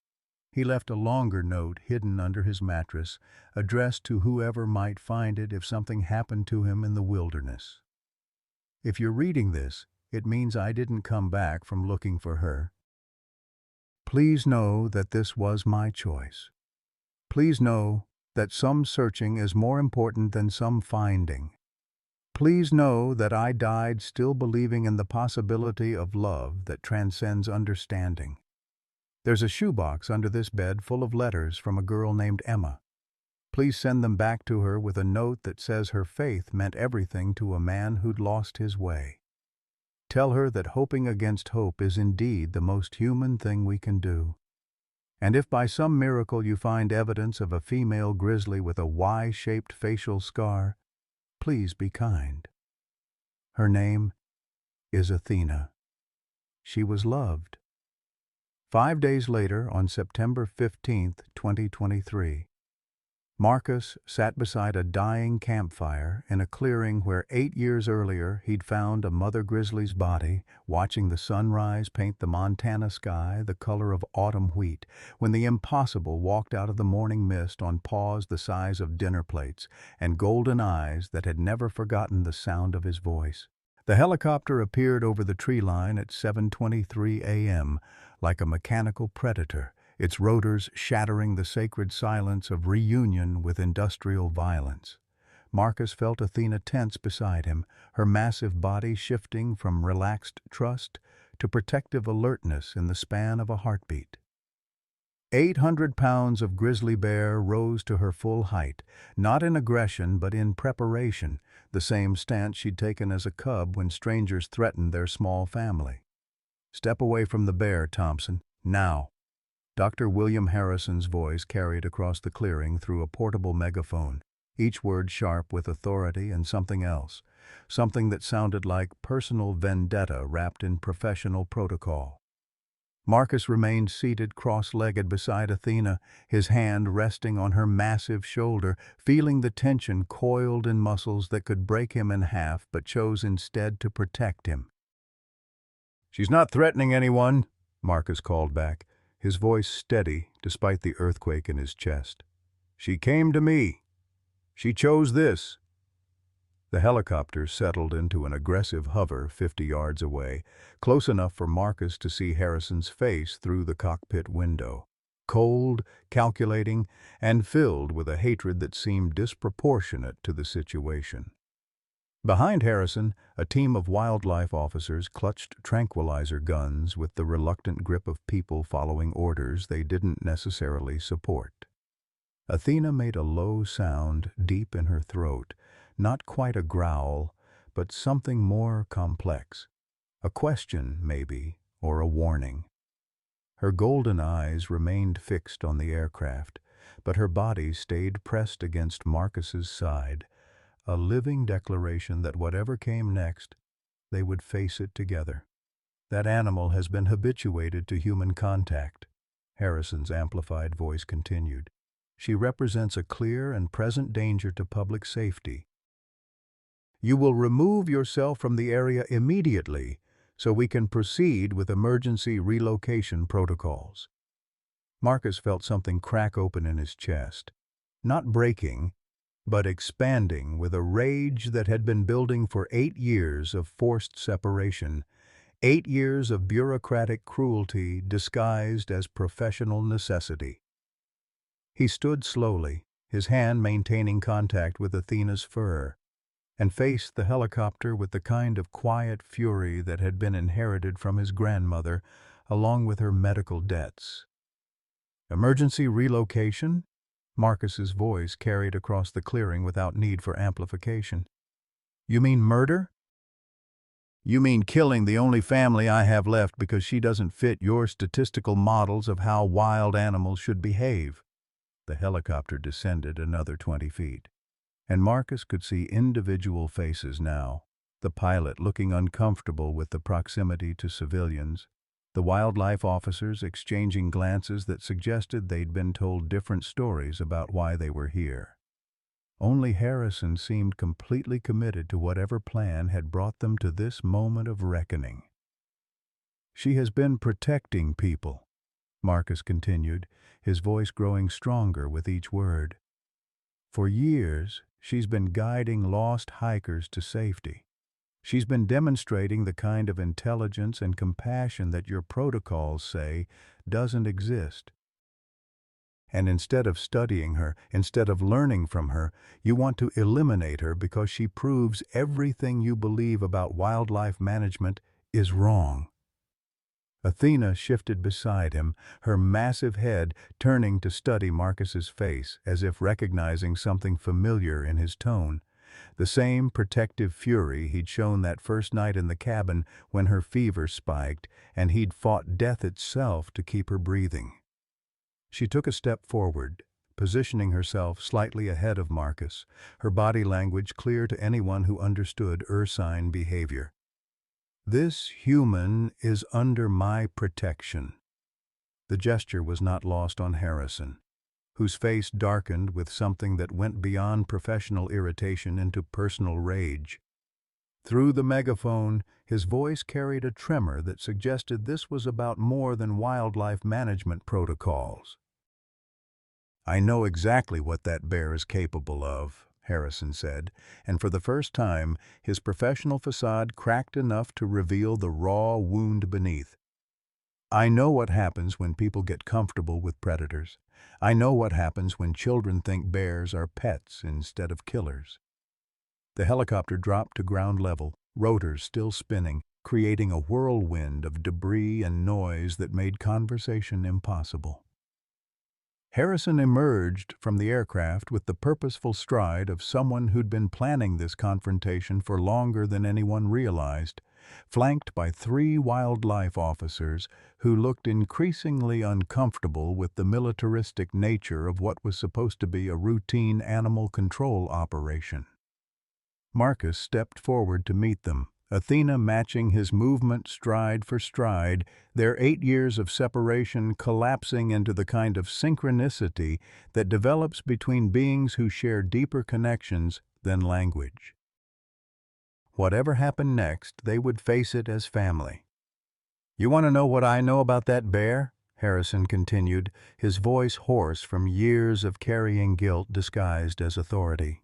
He left a longer note hidden under his mattress, addressed to whoever might find it if something happened to him in the wilderness. If you're reading this, it means I didn't come back from looking for her. Please know that this was my choice. Please know that some searching is more important than some finding. Please know that I died still believing in the possibility of love that transcends understanding. There's a shoebox under this bed full of letters from a girl named Emma. Please send them back to her with a note that says her faith meant everything to a man who'd lost his way. Tell her that hoping against hope is indeed the most human thing we can do. And if by some miracle you find evidence of a female grizzly with a Y-shaped facial scar, please be kind. Her name is Athena. She was loved. 5 days later, on September 15, 2023, Marcus sat beside a dying campfire in a clearing where 8 years earlier he'd found a mother grizzly's body, watching the sunrise paint the Montana sky the color of autumn wheat, when the impossible walked out of the morning mist on paws the size of dinner plates and golden eyes that had never forgotten the sound of his voice. The helicopter appeared over the tree line at 7:23 a.m., like a mechanical predator, its rotors shattering the sacred silence of reunion with industrial violence. Marcus felt Athena tense beside him, her massive body shifting from relaxed trust to protective alertness in the span of a heartbeat. 800 pounds of grizzly bear rose to her full height, not in aggression but in preparation, the same stance she'd taken as a cub when strangers threatened their small family. "Step away from the bear, Thompson. Now." Dr. William Harrison's voice carried across the clearing through a portable megaphone, each word sharp with authority and something else, something that sounded like personal vendetta wrapped in professional protocol. Marcus remained seated cross-legged beside Athena, his hand resting on her massive shoulder, feeling the tension coiled in muscles that could break him in half but chose instead to protect him. "She's not threatening anyone," Marcus called back, his voice steady despite the earthquake in his chest. "She came to me. She chose this." The helicopter settled into an aggressive hover 50 yards away, close enough for Marcus to see Harrison's face through the cockpit window, cold, calculating, and filled with a hatred that seemed disproportionate to the situation. Behind Harrison, a team of wildlife officers clutched tranquilizer guns with the reluctant grip of people following orders they didn't necessarily support. Athena made a low sound deep in her throat, not quite a growl, but something more complex. A question, maybe, or a warning. Her golden eyes remained fixed on the aircraft, but her body stayed pressed against Marcus's side, a living declaration that whatever came next, they would face it together. "That animal has been habituated to human contact," Harrison's amplified voice continued. "She represents a clear and present danger to public safety. You will remove yourself from the area immediately so we can proceed with emergency relocation protocols." Marcus felt something crack open in his chest, not breaking, but expanding with a rage that had been building for 8 years of forced separation, 8 years of bureaucratic cruelty disguised as professional necessity. He stood slowly, his hand maintaining contact with Athena's fur, and faced the helicopter with the kind of quiet fury that had been inherited from his grandmother, along with her medical debts. "Emergency relocation?" Marcus's voice carried across the clearing without need for amplification. "You mean murder? You mean killing the only family I have left because she doesn't fit your statistical models of how wild animals should behave?" The helicopter descended another 20 feet. And Marcus could see individual faces now, the pilot looking uncomfortable with the proximity to civilians, the wildlife officers exchanging glances that suggested they'd been told different stories about why they were here. Only Harrison seemed completely committed to whatever plan had brought them to this moment of reckoning. "She has been protecting people," Marcus continued, his voice growing stronger with each word. "For years, she's been guiding lost hikers to safety. She's been demonstrating the kind of intelligence and compassion that your protocols say doesn't exist. And instead of studying her, instead of learning from her, you want to eliminate her because she proves everything you believe about wildlife management is wrong." Athena shifted beside him, her massive head turning to study Marcus's face as if recognizing something familiar in his tone. The same protective fury he'd shown that first night in the cabin when her fever spiked and he'd fought death itself to keep her breathing. She took a step forward, positioning herself slightly ahead of Marcus, her body language clear to anyone who understood ursine behavior. "This human is under my protection." The gesture was not lost on Harrison, whose face darkened with something that went beyond professional irritation into personal rage. Through the megaphone, his voice carried a tremor that suggested this was about more than wildlife management protocols. "I know exactly what that bear is capable of," Harrison said, and for the first time, his professional facade cracked enough to reveal the raw wound beneath. "I know what happens when people get comfortable with predators. I know what happens when children think bears are pets instead of killers." The helicopter dropped to ground level, rotors still spinning, creating a whirlwind of debris and noise that made conversation impossible. Harrison emerged from the aircraft with the purposeful stride of someone who'd been planning this confrontation for longer than anyone realized, flanked by 3 wildlife officers who looked increasingly uncomfortable with the militaristic nature of what was supposed to be a routine animal control operation. Marcus stepped forward to meet them, Athena matching his movement stride for stride, their 8 years of separation collapsing into the kind of synchronicity that develops between beings who share deeper connections than language. Whatever happened next, they would face it as family. "You want to know what I know about that bear?" Harrison continued, his voice hoarse from years of carrying guilt disguised as authority.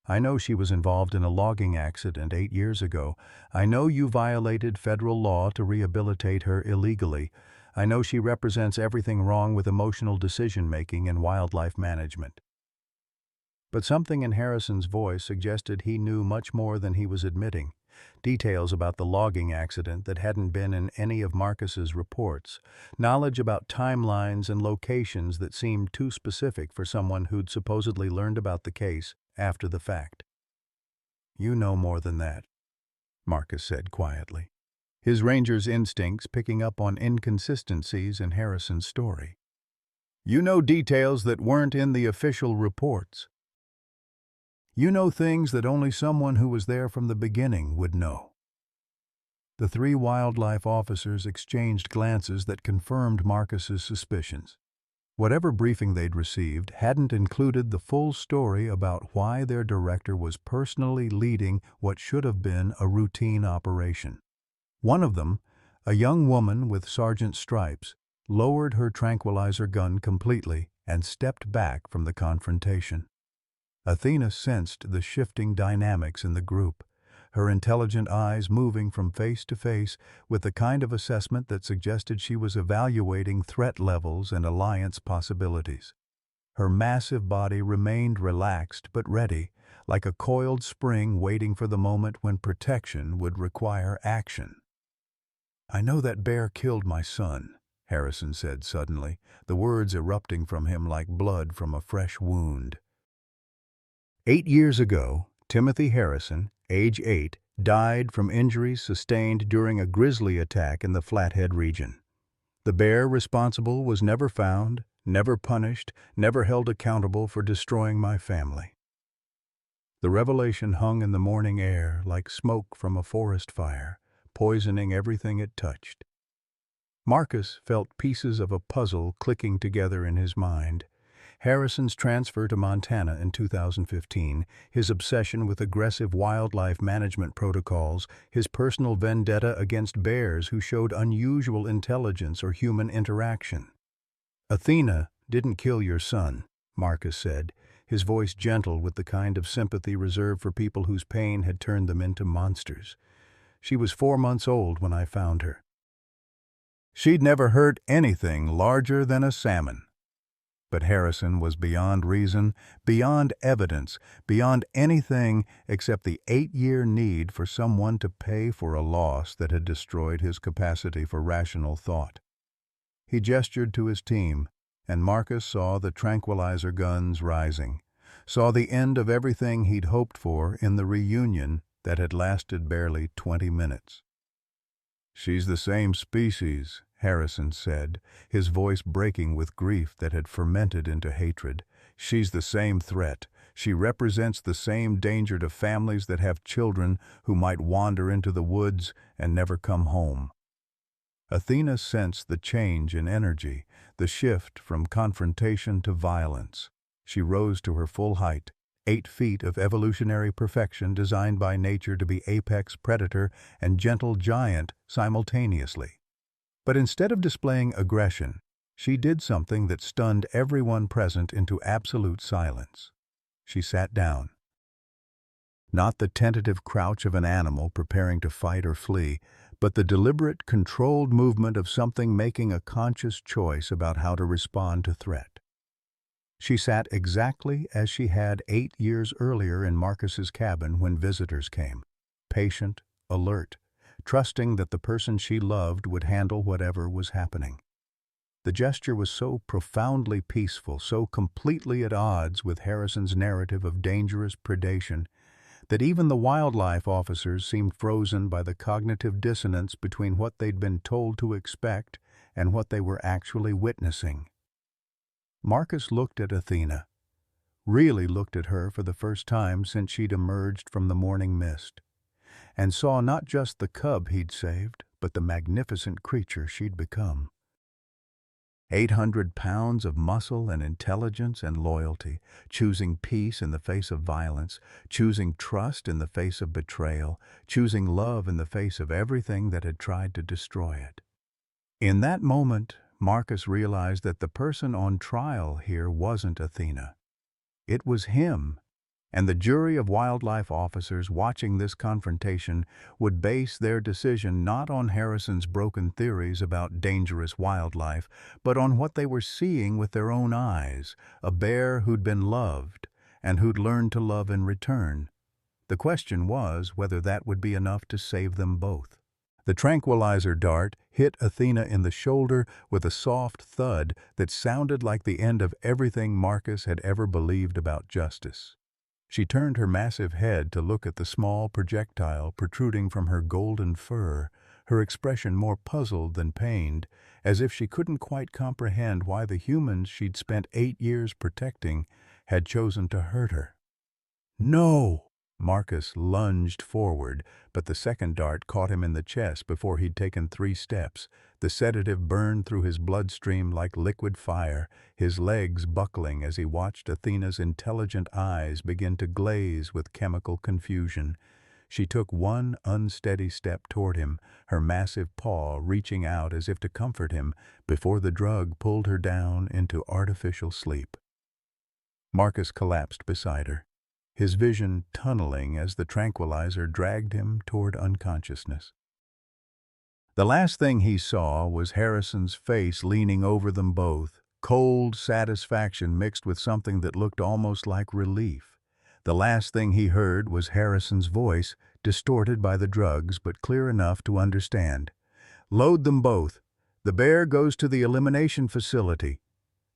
"I know she was involved in a logging accident 8 years ago. I know you violated federal law to rehabilitate her illegally. I know she represents everything wrong with emotional decision-making and wildlife management." But something in Harrison's voice suggested he knew much more than he was admitting. Details about the logging accident that hadn't been in any of Marcus's reports. Knowledge about timelines and locations that seemed too specific for someone who'd supposedly learned about the case after the fact. "You know more than that," Marcus said quietly, his ranger's instincts picking up on inconsistencies in Harrison's story. "You know details that weren't in the official reports. You know things that only someone who was there from the beginning would know." The 3 wildlife officers exchanged glances that confirmed Marcus's suspicions. Whatever briefing they'd received hadn't included the full story about why their director was personally leading what should have been a routine operation. One of them, a young woman with sergeant's stripes, lowered her tranquilizer gun completely and stepped back from the confrontation. Athena sensed the shifting dynamics in the group, her intelligent eyes moving from face to face with the kind of assessment that suggested she was evaluating threat levels and alliance possibilities. Her massive body remained relaxed but ready, like a coiled spring waiting for the moment when protection would require action. "I know that bear killed my son," Harrison said suddenly, the words erupting from him like blood from a fresh wound. 8 years ago, Timothy Harrison, age 8, died from injuries sustained during a grizzly attack in the Flathead region. The bear responsible was never found, never punished, never held accountable for destroying my family. The revelation hung in the morning air like smoke from a forest fire, poisoning everything it touched. Marcus felt pieces of a puzzle clicking together in his mind. Harrison's transfer to Montana in 2015, his obsession with aggressive wildlife management protocols, his personal vendetta against bears who showed unusual intelligence or human interaction. "Athena didn't kill your son," Marcus said, his voice gentle with the kind of sympathy reserved for people whose pain had turned them into monsters. "She was 4 months old when I found her. She'd never hurt anything larger than a salmon." But Harrison was beyond reason, beyond evidence, beyond anything except the 8-year need for someone to pay for a loss that had destroyed his capacity for rational thought. He gestured to his team, and Marcus saw the tranquilizer guns rising, saw the end of everything he'd hoped for in the reunion that had lasted barely 20 minutes. "She's the same species," Harrison said, his voice breaking with grief that had fermented into hatred. "She's the same threat. She represents the same danger to families that have children who might wander into the woods and never come home." Athena sensed the change in energy, the shift from confrontation to violence. She rose to her full height, 8 feet of evolutionary perfection designed by nature to be apex predator and gentle giant simultaneously. But instead of displaying aggression, she did something that stunned everyone present into absolute silence. She sat down. Not the tentative crouch of an animal preparing to fight or flee, but the deliberate, controlled movement of something making a conscious choice about how to respond to threat. She sat exactly as she had 8 years earlier in Marcus's cabin when visitors came, patient, alert, trusting that the person she loved would handle whatever was happening. The gesture was so profoundly peaceful, so completely at odds with Harrison's narrative of dangerous predation, that even the wildlife officers seemed frozen by the cognitive dissonance between what they'd been told to expect and what they were actually witnessing. Marcus looked at Athena, really looked at her for the first time since she'd emerged from the morning mist, and saw not just the cub he'd saved, but the magnificent creature she'd become. 800 pounds of muscle and intelligence and loyalty, choosing peace in the face of violence, choosing trust in the face of betrayal, choosing love in the face of everything that had tried to destroy it. In that moment, Marcus realized that the person on trial here wasn't Athena. It was him. And the jury of wildlife officers watching this confrontation would base their decision not on Harrison's broken theories about dangerous wildlife, but on what they were seeing with their own eyes, a bear who'd been loved and who'd learned to love in return. The question was whether that would be enough to save them both. The tranquilizer dart hit Athena in the shoulder with a soft thud that sounded like the end of everything Marcus had ever believed about justice. She turned her massive head to look at the small projectile protruding from her golden fur, her expression more puzzled than pained, as if she couldn't quite comprehend why the humans she'd spent 8 years protecting had chosen to hurt her. "No!" Marcus lunged forward, but the second dart caught him in the chest before he'd taken 3 steps. The sedative burned through his bloodstream like liquid fire, his legs buckling as he watched Athena's intelligent eyes begin to glaze with chemical confusion. She took one unsteady step toward him, her massive paw reaching out as if to comfort him, before the drug pulled her down into artificial sleep. Marcus collapsed beside her, his vision tunneling as the tranquilizer dragged him toward unconsciousness. The last thing he saw was Harrison's face leaning over them both, cold satisfaction mixed with something that looked almost like relief. The last thing he heard was Harrison's voice, distorted by the drugs but clear enough to understand. "Load them both. The bear goes to the elimination facility.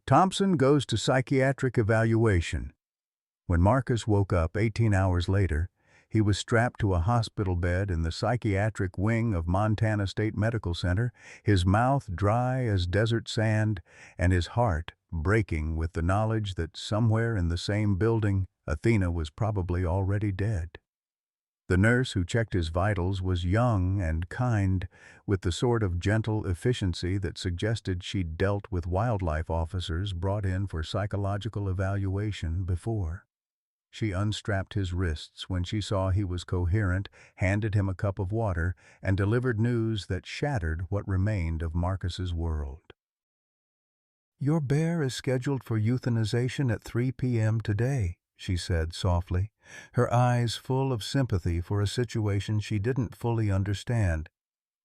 Thompson goes to psychiatric evaluation." When Marcus woke up 18 hours later, he was strapped to a hospital bed in the psychiatric wing of Montana State Medical Center, his mouth dry as desert sand, and his heart breaking with the knowledge that somewhere in the same building, Athena was probably already dead. The nurse who checked his vitals was young and kind, with the sort of gentle efficiency that suggested she'd dealt with wildlife officers brought in for psychological evaluation before. She unstrapped his wrists when she saw he was coherent, handed him a cup of water, and delivered news that shattered what remained of Marcus's world. "Your bear is scheduled for euthanization at 3 p.m. today," she said softly, her eyes full of sympathy for a situation she didn't fully understand.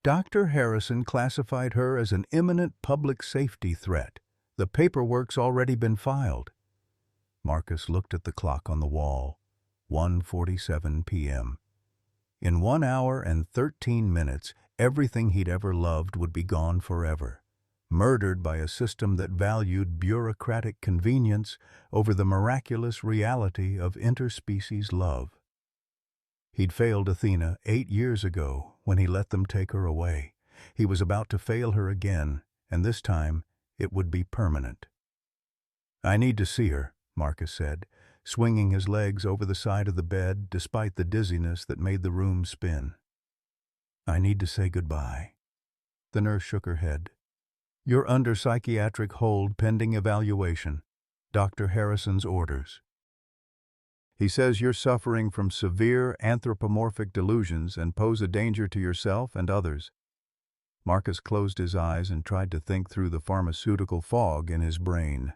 "Dr. Harrison classified her as an imminent public safety threat. The paperwork's already been filed." Marcus looked at the clock on the wall. 1:47 p.m. In 1 hour and 13 minutes, everything he'd ever loved would be gone forever, murdered by a system that valued bureaucratic convenience over the miraculous reality of interspecies love. He'd failed Athena 8 years ago when he let them take her away. He was about to fail her again, and this time it would be permanent. "I need to see her," Marcus said, swinging his legs over the side of the bed despite the dizziness that made the room spin. "I need to say goodbye." The nurse shook her head. "You're under psychiatric hold pending evaluation. Dr. Harrison's orders. He says you're suffering from severe anthropomorphic delusions and pose a danger to yourself and others." Marcus closed his eyes and tried to think through the pharmaceutical fog in his brain.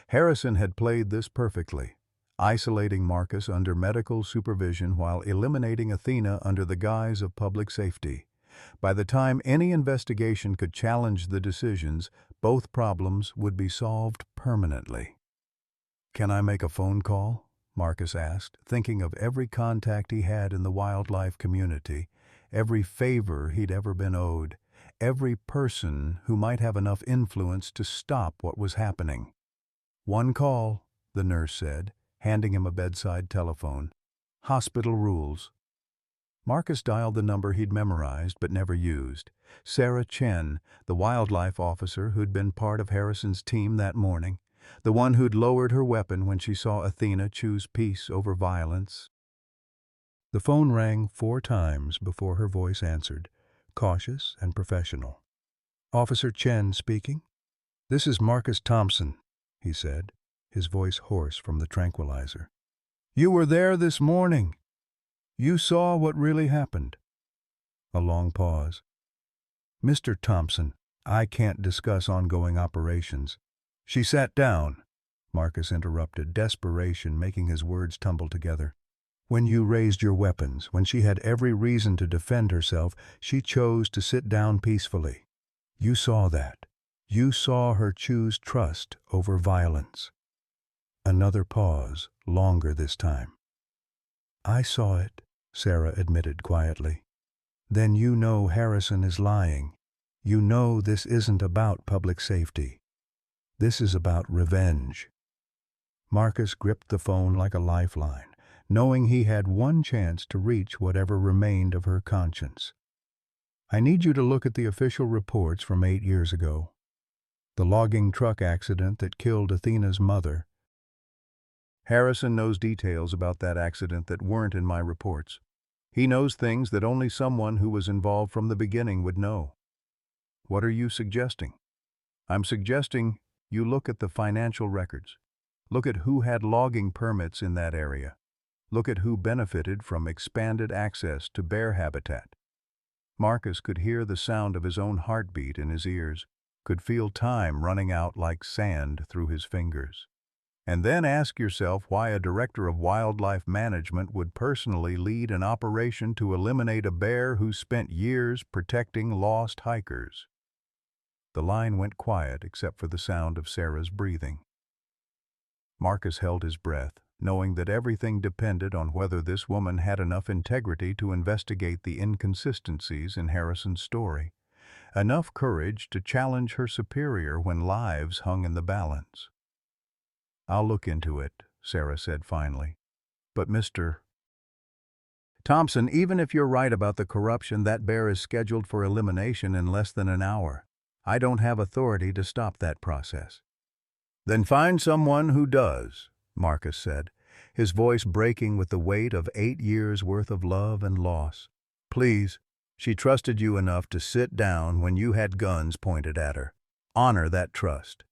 Harrison had played this perfectly, isolating Marcus under medical supervision while eliminating Athena under the guise of public safety. By the time any investigation could challenge the decisions, both problems would be solved permanently. "Can I make a phone call?" Marcus asked, thinking of every contact he had in the wildlife community, every favor he'd ever been owed, every person who might have enough influence to stop what was happening. "One call," the nurse said, handing him a bedside telephone. "Hospital rules." Marcus dialed the number he'd memorized but never used. Sarah Chen, the wildlife officer who'd been part of Harrison's team that morning, the one who'd lowered her weapon when she saw Athena choose peace over violence. The phone rang 4 times before her voice answered, cautious and professional. "Officer Chen speaking?" "This is Marcus Thompson," he said, his voice hoarse from the tranquilizer. "You were there this morning. You saw what really happened." A long pause. "Mr. Thompson, I can't discuss ongoing operations." "She sat down," Marcus interrupted, desperation making his words tumble together. "When you raised your weapons, when she had every reason to defend herself, she chose to sit down peacefully. You saw that. You saw her choose trust over violence." Another pause, longer this time. "I saw it," Sarah admitted quietly. "Then you know Harrison is lying. You know this isn't about public safety. This is about revenge." Marcus gripped the phone like a lifeline, knowing he had one chance to reach whatever remained of her conscience. "I need you to look at the official reports from 8 years ago. The logging truck accident that killed Athena's mother." "Harrison knows details about that accident that weren't in my reports. He knows things that only someone who was involved from the beginning would know." "What are you suggesting?" "I'm suggesting you look at the financial records. Look at who had logging permits in that area. Look at who benefited from expanded access to bear habitat." Marcus could hear the sound of his own heartbeat in his ears, could feel time running out like sand through his fingers. And then ask yourself why a director of wildlife management would personally lead an operation to eliminate a bear who spent years protecting lost hikers. The line went quiet except for the sound of Sarah's breathing. Marcus held his breath, knowing that everything depended on whether this woman had enough integrity to investigate the inconsistencies in Harrison's story, enough courage to challenge her superior when lives hung in the balance. "I'll look into it," Sarah said finally. "But Mr. Thompson, even if you're right about the corruption, that bear is scheduled for elimination in less than an hour. I don't have authority to stop that process." "Then find someone who does," Marcus said, his voice breaking with the weight of 8 years' worth of love and loss. "Please, she trusted you enough to sit down when you had guns pointed at her. Honor that trust."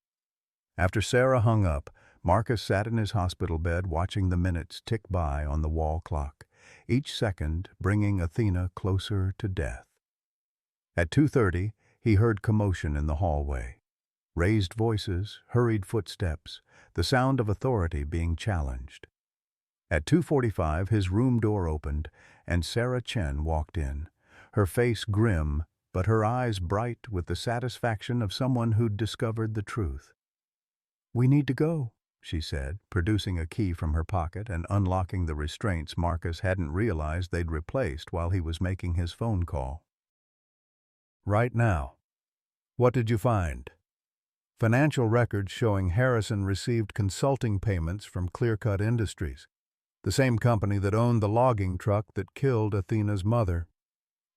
After Sarah hung up, Marcus sat in his hospital bed watching the minutes tick by on the wall clock, each second bringing Athena closer to death. At 2:30, he heard commotion in the hallway. Raised voices, hurried footsteps, the sound of authority being challenged. At 2:45, his room door opened, and Sarah Chen walked in, her face grim, but her eyes bright with the satisfaction of someone who'd discovered the truth. "We need to go," she said, producing a key from her pocket and unlocking the restraints Marcus hadn't realized they'd replaced while he was making his phone call. "Right now." "What did you find?" "Financial records showing Harrison received consulting payments from Clearcut Industries, the same company that owned the logging truck that killed Athena's mother.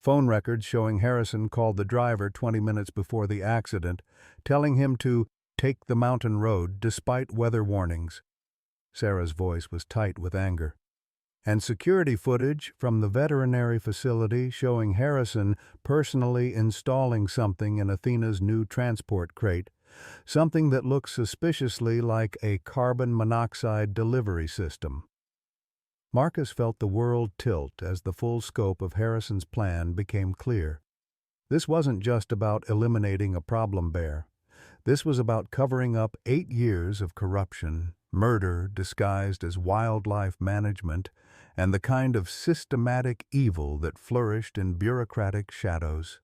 Phone records showing Harrison called the driver 20 minutes before the accident, telling him to take the mountain road despite weather warnings." Sarah's voice was tight with anger. "And security footage from the veterinary facility showing Harrison personally installing something in Athena's new transport crate, something that looked suspiciously like a carbon monoxide delivery system." Marcus felt the world tilt as the full scope of Harrison's plan became clear. This wasn't just about eliminating a problem bear. This was about covering up 8 years of corruption, murder disguised as wildlife management, and the kind of systematic evil that flourished in bureaucratic shadows.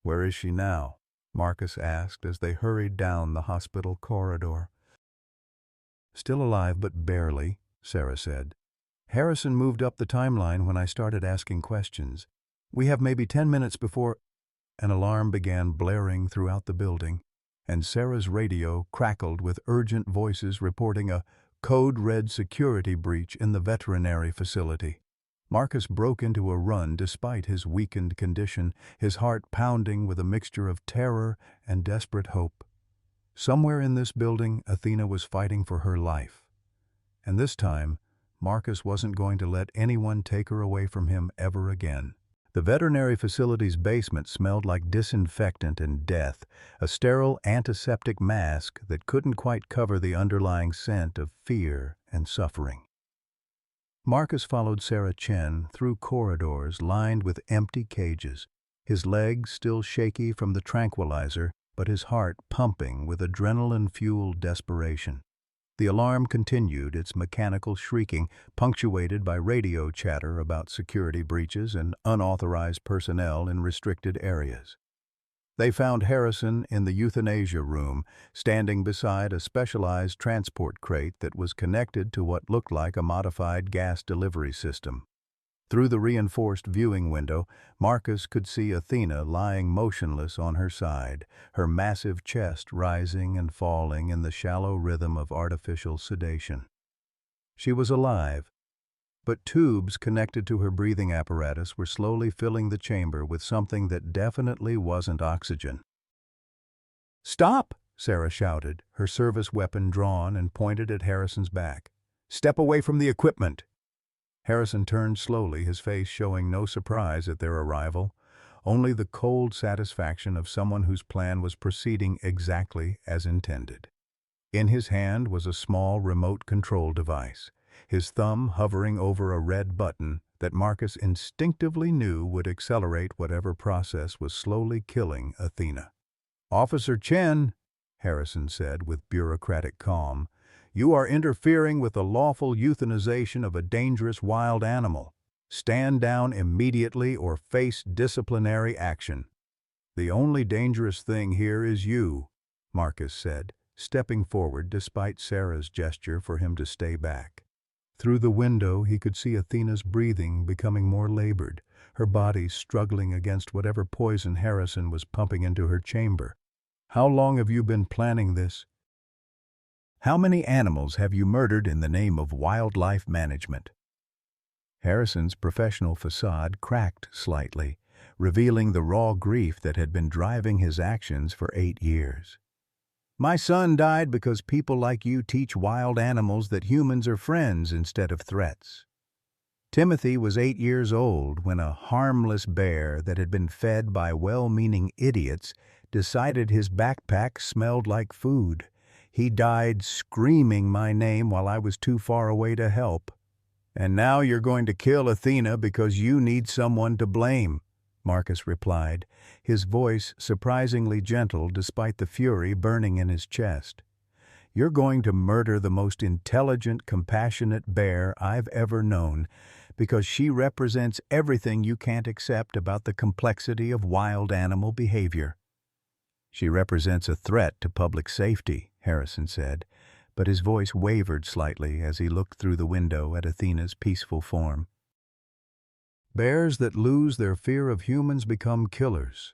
"Where is she now?" Marcus asked as they hurried down the hospital corridor. "Still alive, but barely," Sarah said. "Harrison moved up the timeline when I started asking questions. We have maybe 10 minutes before—" An alarm began blaring throughout the building, and Sarah's radio crackled with urgent voices reporting a code-red security breach in the veterinary facility. Marcus broke into a run despite his weakened condition, his heart pounding with a mixture of terror and desperate hope. Somewhere in this building, Athena was fighting for her life. And this time, Marcus wasn't going to let anyone take her away from him ever again. The veterinary facility's basement smelled like disinfectant and death, a sterile antiseptic mask that couldn't quite cover the underlying scent of fear and suffering. Marcus followed Sarah Chen through corridors lined with empty cages, his legs still shaky from the tranquilizer, but his heart pumping with adrenaline-fueled desperation. The alarm continued its mechanical shrieking, punctuated by radio chatter about security breaches and unauthorized personnel in restricted areas. They found Harrison in the euthanasia room, standing beside a specialized transport crate that was connected to what looked like a modified gas delivery system. Through the reinforced viewing window, Marcus could see Athena lying motionless on her side, her massive chest rising and falling in the shallow rhythm of artificial sedation. She was alive, but tubes connected to her breathing apparatus were slowly filling the chamber with something that definitely wasn't oxygen. "Stop!" Sarah shouted, her service weapon drawn and pointed at Harrison's back. "Step away from the equipment!" Harrison turned slowly, his face showing no surprise at their arrival, only the cold satisfaction of someone whose plan was proceeding exactly as intended. In his hand was a small remote control device, his thumb hovering over a red button that Marcus instinctively knew would accelerate whatever process was slowly killing Athena. "Officer Chen," Harrison said with bureaucratic calm, "you are interfering with the lawful euthanization of a dangerous wild animal. Stand down immediately or face disciplinary action." "The only dangerous thing here is you," Marcus said, stepping forward despite Sarah's gesture for him to stay back. Through the window he could see Athena's breathing becoming more labored, her body struggling against whatever poison Harrison was pumping into her chamber. "How long have you been planning this? How many animals have you murdered in the name of wildlife management?" Harrison's professional facade cracked slightly, revealing the raw grief that had been driving his actions for 8 years. "My son died because people like you teach wild animals that humans are friends instead of threats. Timothy was 8 years old when a harmless bear that had been fed by well-meaning idiots decided his backpack smelled like food. He died screaming my name while I was too far away to help. And now you're going to kill Athena because you need someone to blame," Marcus replied, his voice surprisingly gentle despite the fury burning in his chest. "You're going to murder the most intelligent, compassionate bear I've ever known because she represents everything you can't accept about the complexity of wild animal behavior." "She represents a threat to public safety," Harrison said, but his voice wavered slightly as he looked through the window at Athena's peaceful form. "Bears that lose their fear of humans become killers.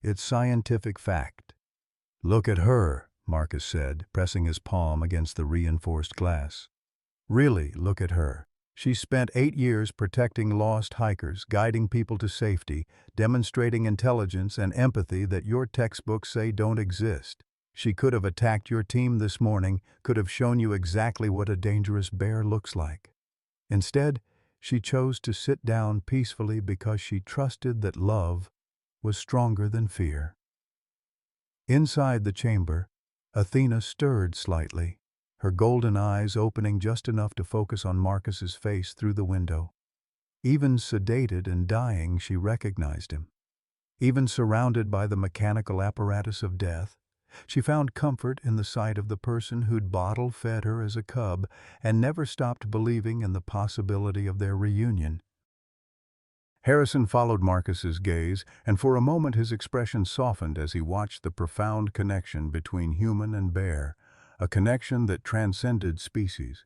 It's scientific fact." "Look at her," Marcus said, pressing his palm against the reinforced glass. "Really, look at her. She spent 8 years protecting lost hikers, guiding people to safety, demonstrating intelligence and empathy that your textbooks say don't exist. She could have attacked your team this morning, could have shown you exactly what a dangerous bear looks like. Instead, she chose to sit down peacefully because she trusted that love was stronger than fear." Inside the chamber, Athena stirred slightly, her golden eyes opening just enough to focus on Marcus's face through the window. Even sedated and dying, she recognized him. Even surrounded by the mechanical apparatus of death, she found comfort in the sight of the person who'd bottle-fed her as a cub and never stopped believing in the possibility of their reunion. Harrison followed Marcus's gaze, and for a moment his expression softened as he watched the profound connection between human and bear, a connection that transcended species,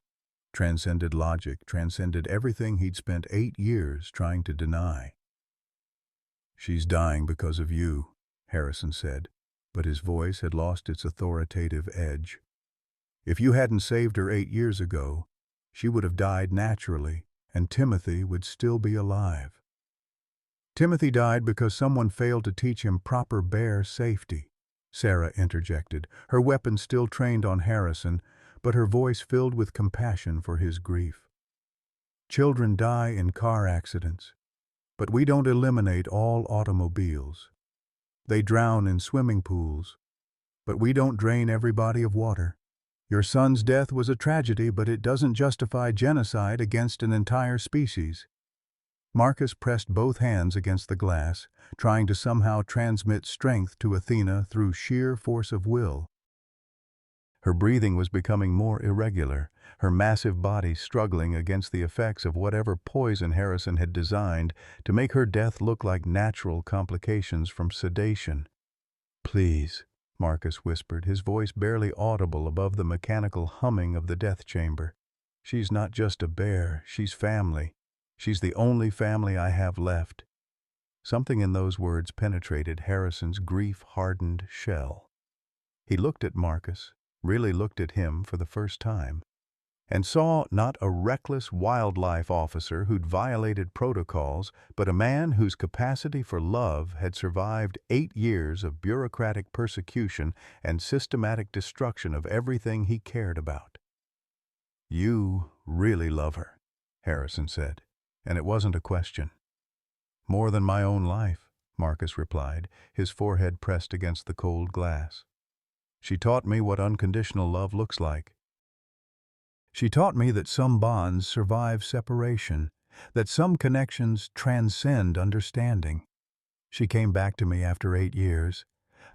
transcended logic, transcended everything he'd spent 8 years trying to deny. "She's dying because of you," Harrison said, but his voice had lost its authoritative edge. If you hadn't saved her 8 years ago, she would have died naturally, and Timothy would still be alive. Timothy died because someone failed to teach him proper bear safety, Sarah interjected, her weapon still trained on Harrison, but her voice filled with compassion for his grief. Children die in car accidents, but we don't eliminate all automobiles. They drown in swimming pools, but we don't drain every body of water. Your son's death was a tragedy, but it doesn't justify genocide against an entire species. Marcus pressed both hands against the glass, trying to somehow transmit strength to Athena through sheer force of will. Her breathing was becoming more irregular, her massive body struggling against the effects of whatever poison Harrison had designed to make her death look like natural complications from sedation. "Please," Marcus whispered, his voice barely audible above the mechanical humming of the death chamber. "She's not just a bear, she's family. She's the only family I have left." Something in those words penetrated Harrison's grief-hardened shell. He looked at Marcus, really looked at him for the first time, and saw not a reckless wildlife officer who'd violated protocols, but a man whose capacity for love had survived 8 years of bureaucratic persecution and systematic destruction of everything he cared about. "You really love her," Harrison said, and it wasn't a question. "More than my own life," Marcus replied, his forehead pressed against the cold glass. "She taught me what unconditional love looks like. She taught me that some bonds survive separation, that some connections transcend understanding. She came back to me after 8 years,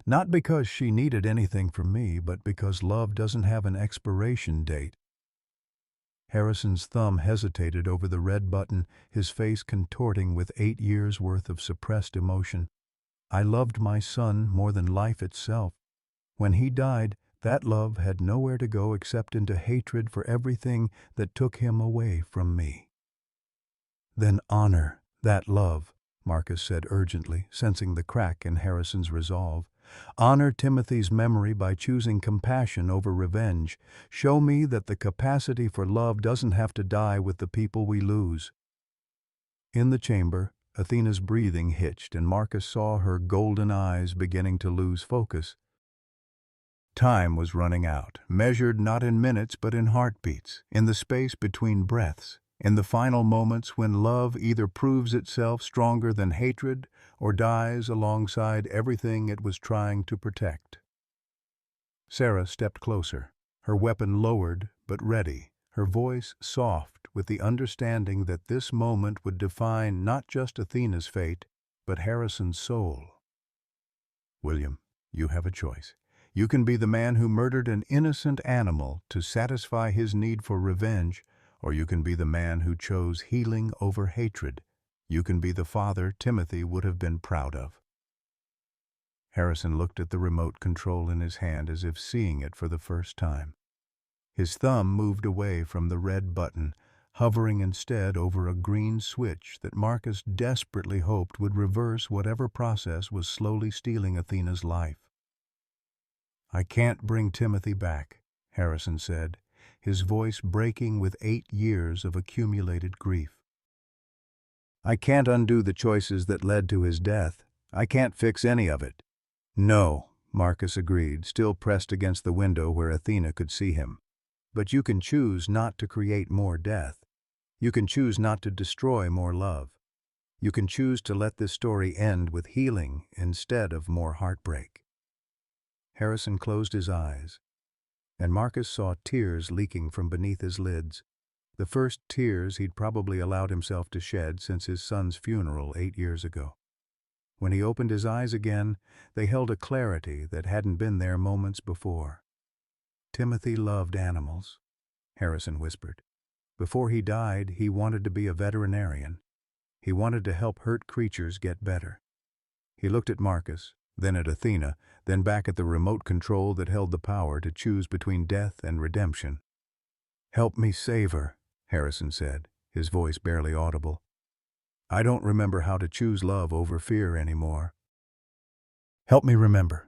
not because she needed anything from me, but because love doesn't have an expiration date." Harrison's thumb hesitated over the red button, his face contorting with 8 years' worth of suppressed emotion. "I loved my son more than life itself. When he died, that love had nowhere to go except into hatred for everything that took him away from me." "Then honor that love," Marcus said urgently, sensing the crack in Harrison's resolve. "Honor Timothy's memory by choosing compassion over revenge. Show me that the capacity for love doesn't have to die with the people we lose." In the chamber, Athena's breathing hitched, and Marcus saw her golden eyes beginning to lose focus. Time was running out, measured not in minutes but in heartbeats, in the space between breaths, in the final moments when love either proves itself stronger than hatred or dies alongside everything it was trying to protect. Sarah stepped closer, her weapon lowered but ready, her voice soft with the understanding that this moment would define not just Athena's fate, but Harrison's soul. "William, you have a choice. You can be the man who murdered an innocent animal to satisfy his need for revenge, or you can be the man who chose healing over hatred. You can be the father Timothy would have been proud of." Harrison looked at the remote control in his hand as if seeing it for the first time. His thumb moved away from the red button, hovering instead over a green switch that Marcus desperately hoped would reverse whatever process was slowly stealing Athena's life. "I can't bring Timothy back," Harrison said, his voice breaking with 8 years of accumulated grief. "I can't undo the choices that led to his death. I can't fix any of it." "No," Marcus agreed, still pressed against the window where Athena could see him. "But you can choose not to create more death. You can choose not to destroy more love. You can choose to let this story end with healing instead of more heartbreak." Harrison closed his eyes, and Marcus saw tears leaking from beneath his lids, the first tears he'd probably allowed himself to shed since his son's funeral 8 years ago. When he opened his eyes again, they held a clarity that hadn't been there moments before. "Timothy loved animals," Harrison whispered. "Before he died, he wanted to be a veterinarian. He wanted to help hurt creatures get better." He looked at Marcus, then at Athena, then back at the remote control that held the power to choose between death and redemption. "Help me save her," Harrison said, his voice barely audible. "I don't remember how to choose love over fear anymore." Help me remember."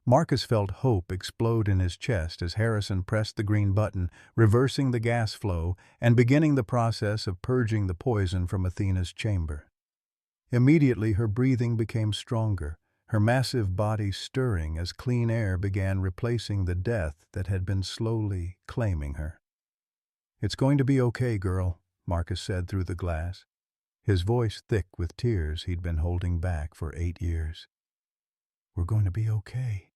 Marcus felt hope explode in his chest as Harrison pressed the green button, reversing the gas flow and beginning the process of purging the poison from Athena's chamber. Immediately her breathing became stronger, her massive body stirring as clean air began replacing the death that had been slowly claiming her. "It's going to be okay, girl," Marcus said through the glass, his voice thick with tears he'd been holding back for 8 years. "We're going to be okay."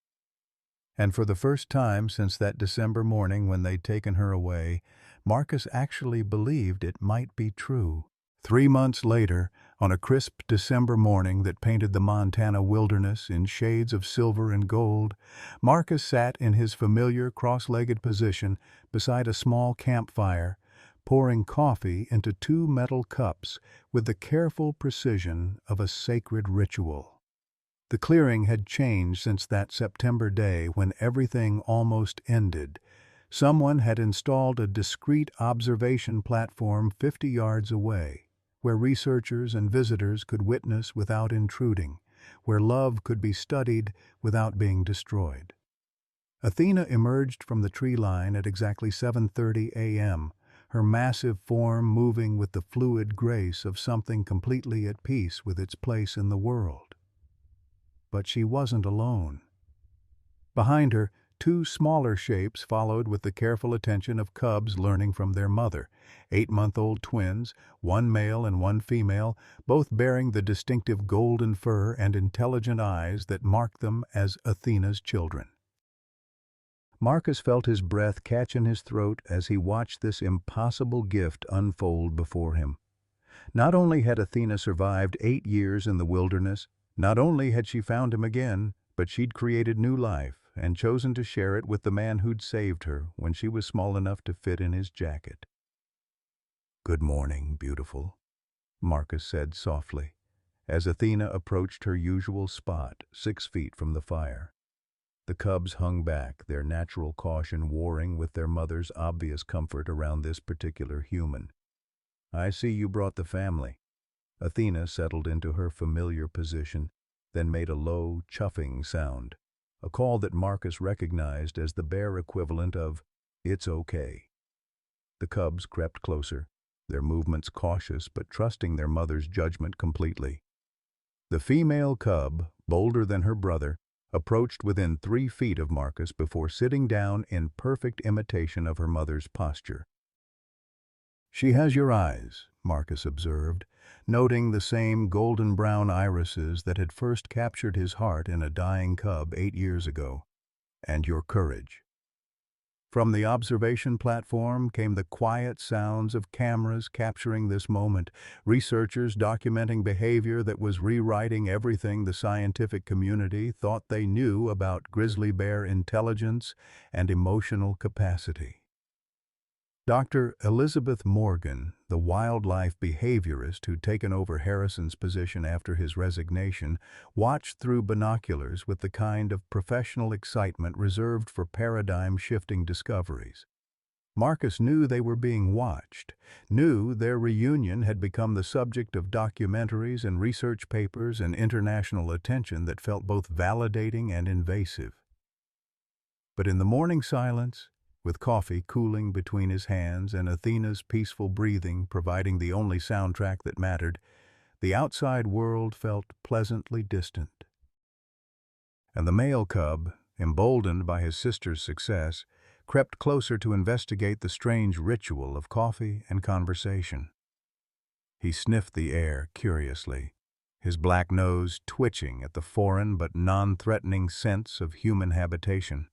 And for the first time since that December morning when they'd taken her away, Marcus actually believed it might be true. 3 months later, on a crisp December morning that painted the Montana wilderness in shades of silver and gold, Marcus sat in his familiar cross-legged position beside a small campfire, pouring coffee into 2 metal cups with the careful precision of a sacred ritual. The clearing had changed since that September day when everything almost ended. Someone had installed a discreet observation platform 50 yards away, where researchers and visitors could witness without intruding, where love could be studied without being destroyed. Athena emerged from the tree line at exactly 7:30 a.m., her massive form moving with the fluid grace of something completely at peace with its place in the world. But she wasn't alone. Behind her, 2 smaller shapes followed with the careful attention of cubs learning from their mother, 8-month-old twins, 1 male and 1 female, both bearing the distinctive golden fur and intelligent eyes that marked them as Athena's children. Marcus felt his breath catch in his throat as he watched this impossible gift unfold before him. Not only had Athena survived 8 years in the wilderness, not only had she found him again, but she'd created new life and chosen to share it with the man who'd saved her when she was small enough to fit in his jacket. "Good morning, beautiful," Marcus said softly, as Athena approached her usual spot 6 feet from the fire. The cubs hung back, their natural caution warring with their mother's obvious comfort around this particular human. "I see you brought the family." Athena settled into her familiar position, then made a low, chuffing sound, a call that Marcus recognized as the bare equivalent of, "It's okay." The cubs crept closer, their movements cautious but trusting their mother's judgment completely. The female cub, bolder than her brother, approached within 3 feet of Marcus before sitting down in perfect imitation of her mother's posture. "She has your eyes," Marcus observed, noting the same golden-brown irises that had first captured his heart in a dying cub 8 years ago, "and your courage." From the observation platform came the quiet sounds of cameras capturing this moment, researchers documenting behavior that was rewriting everything the scientific community thought they knew about grizzly bear intelligence and emotional capacity. Dr. Elizabeth Morgan, the wildlife behaviorist who'd taken over Harrison's position after his resignation, watched through binoculars with the kind of professional excitement reserved for paradigm-shifting discoveries. Marcus knew they were being watched, knew their reunion had become the subject of documentaries and research papers and international attention that felt both validating and invasive. But in the morning silence, with coffee cooling between his hands and Athena's peaceful breathing providing the only soundtrack that mattered, the outside world felt pleasantly distant. And the male cub, emboldened by his sister's success, crept closer to investigate the strange ritual of coffee and conversation. He sniffed the air curiously, his black nose twitching at the foreign but non-threatening sense of human habitation.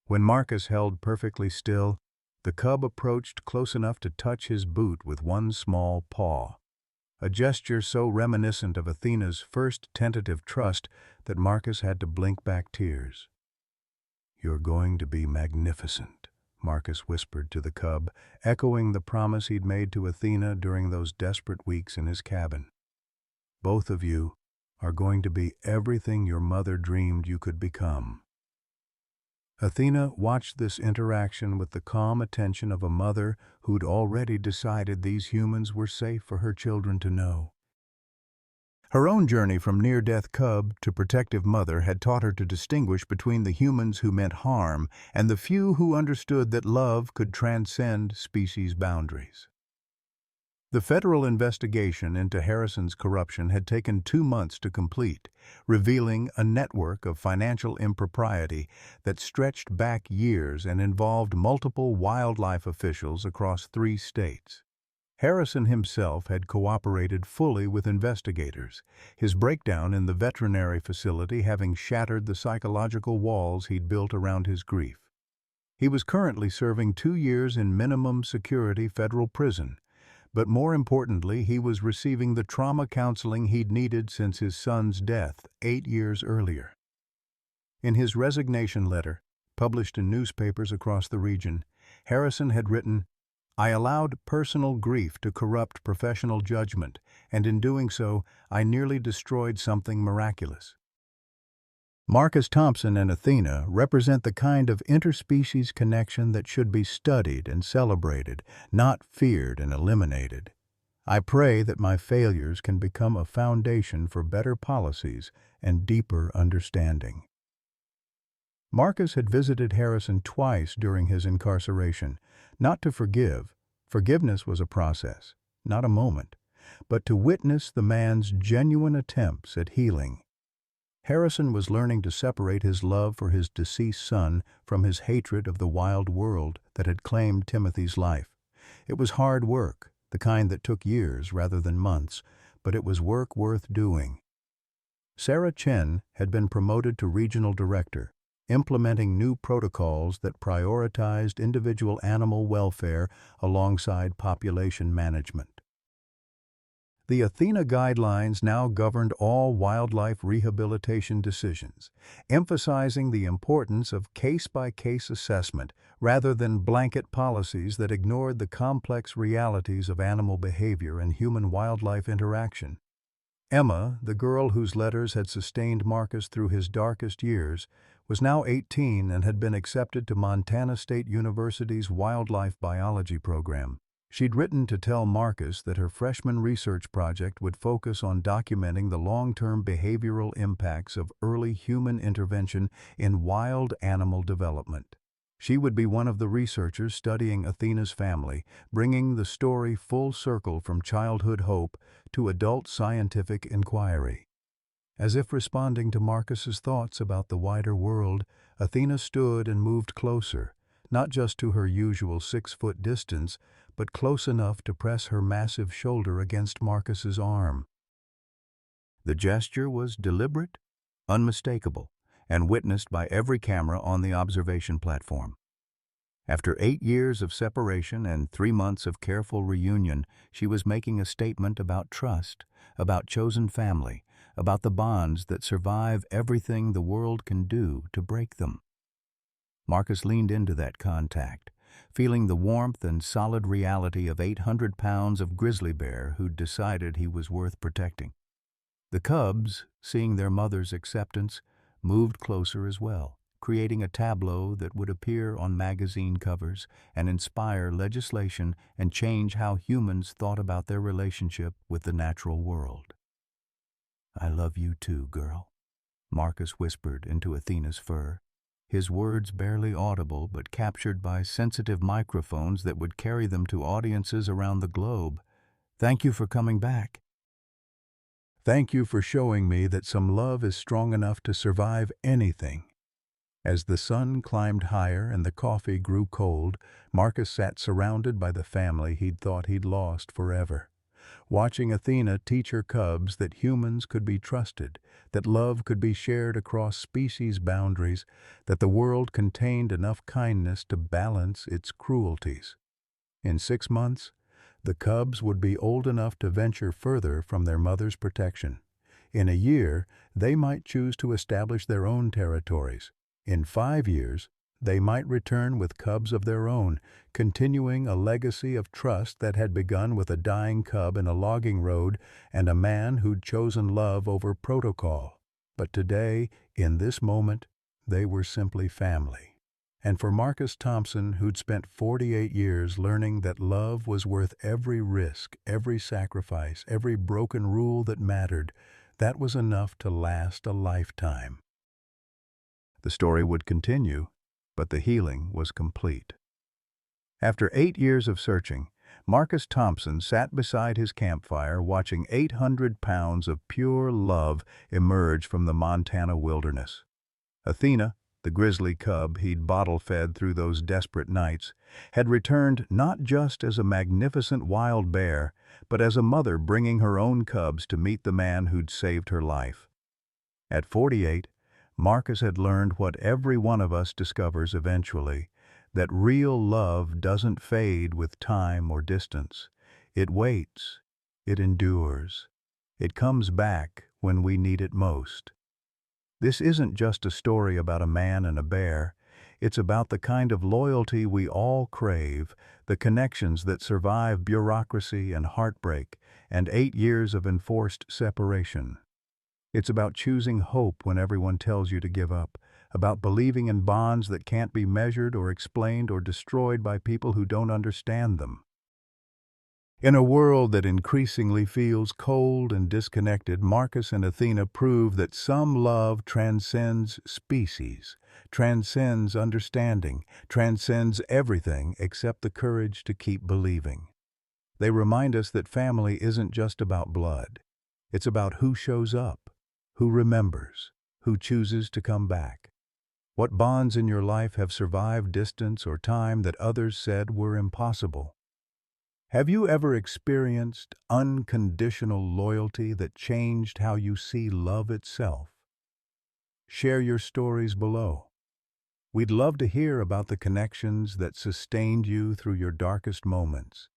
When Marcus held perfectly still, the cub approached close enough to touch his boot with one small paw, a gesture so reminiscent of Athena's first tentative trust that Marcus had to blink back tears. "You're going to be magnificent," Marcus whispered to the cub, echoing the promise he'd made to Athena during those desperate weeks in his cabin. "Both of you are going to be everything your mother dreamed you could become." Athena watched this interaction with the calm attention of a mother who'd already decided these humans were safe for her children to know. Her own journey from near-death cub to protective mother had taught her to distinguish between the humans who meant harm and the few who understood that love could transcend species boundaries. The federal investigation into Harrison's corruption had taken 2 months to complete, revealing a network of financial impropriety that stretched back years and involved multiple wildlife officials across 3 states. Harrison himself had cooperated fully with investigators, his breakdown in the veterinary facility having shattered the psychological walls he'd built around his grief. He was currently serving 2 years in minimum security federal prison, but more importantly, he was receiving the trauma counseling he'd needed since his son's death 8 years earlier. In his resignation letter, published in newspapers across the region, Harrison had written, "I allowed personal grief to corrupt professional judgment, and in doing so, I nearly destroyed something miraculous." Marcus Thompson and Athena represent the kind of interspecies connection that should be studied and celebrated, not feared and eliminated. I pray that my failures can become a foundation for better policies and deeper understanding. Marcus had visited Harrison twice during his incarceration, not to forgive. Forgiveness was a process, not a moment, but to witness the man's genuine attempts at healing. Harrison was learning to separate his love for his deceased son from his hatred of the wild world that had claimed Timothy's life. It was hard work, the kind that took years rather than months, but it was work worth doing. Sarah Chen had been promoted to regional director, implementing new protocols that prioritized individual animal welfare alongside population management. The Athena guidelines now governed all wildlife rehabilitation decisions, emphasizing the importance of case-by-case assessment rather than blanket policies that ignored the complex realities of animal behavior and human-wildlife interaction. Emma, the girl whose letters had sustained Marcus through his darkest years, was now 18 and had been accepted to Montana State University's wildlife biology program. She'd written to tell Marcus that her freshman research project would focus on documenting the long-term behavioral impacts of early human intervention in wild animal development. She would be one of the researchers studying Athena's family, bringing the story full circle from childhood hope to adult scientific inquiry. As if responding to Marcus's thoughts about the wider world, Athena stood and moved closer, not just to her usual 6-foot distance, but close enough to press her massive shoulder against Marcus's arm. The gesture was deliberate, unmistakable, and witnessed by every camera on the observation platform. After 8 years of separation and 3 months of careful reunion, she was making a statement about trust, about chosen family, about the bonds that survive everything the world can do to break them. Marcus leaned into that contact, feeling the warmth and solid reality of 800 pounds of grizzly bear who'd decided he was worth protecting. The cubs, seeing their mother's acceptance, moved closer as well, creating a tableau that would appear on magazine covers and inspire legislation and change how humans thought about their relationship with the natural world. "I love you too, girl," Marcus whispered into Athena's fur, his words barely audible but captured by sensitive microphones that would carry them to audiences around the globe. "Thank you for coming back. Thank you for showing me that some love is strong enough to survive anything." As the sun climbed higher and the coffee grew cold, Marcus sat surrounded by the family he'd thought he'd lost forever, watching Athena teach her cubs that humans could be trusted, that love could be shared across species boundaries, that the world contained enough kindness to balance its cruelties. In 6 months, the cubs would be old enough to venture further from their mother's protection. In a year, they might choose to establish their own territories. In 5 years, they might return with cubs of their own, continuing a legacy of trust that had begun with a dying cub in a logging road and a man who'd chosen love over protocol. But today, in this moment, they were simply family. And for Marcus Thompson, who'd spent 48 years learning that love was worth every risk, every sacrifice, every broken rule that mattered, that was enough to last a lifetime. The story would continue, but the healing was complete. After 8 years of searching, Marcus Thompson sat beside his campfire watching 800 pounds of pure love emerge from the Montana wilderness. Athena, the grizzly cub he'd bottle-fed through those desperate nights, had returned not just as a magnificent wild bear, but as a mother bringing her own cubs to meet the man who'd saved her life. At 48, Marcus had learned what every one of us discovers eventually, that real love doesn't fade with time or distance. It waits. It endures. It comes back when we need it most. This isn't just a story about a man and a bear. It's about the kind of loyalty we all crave, the connections that survive bureaucracy and heartbreak, and 8 years of enforced separation. It's about choosing hope when everyone tells you to give up, about believing in bonds that can't be measured or explained or destroyed by people who don't understand them. In a world that increasingly feels cold and disconnected, Marcus and Athena prove that some love transcends species, transcends understanding, transcends everything except the courage to keep believing. They remind us that family isn't just about blood. It's about who shows up, who remembers, who chooses to come back. What bonds in your life have survived distance or time that others said were impossible? Have you ever experienced unconditional loyalty that changed how you see love itself? Share your stories below. We'd love to hear about the connections that sustained you through your darkest moments.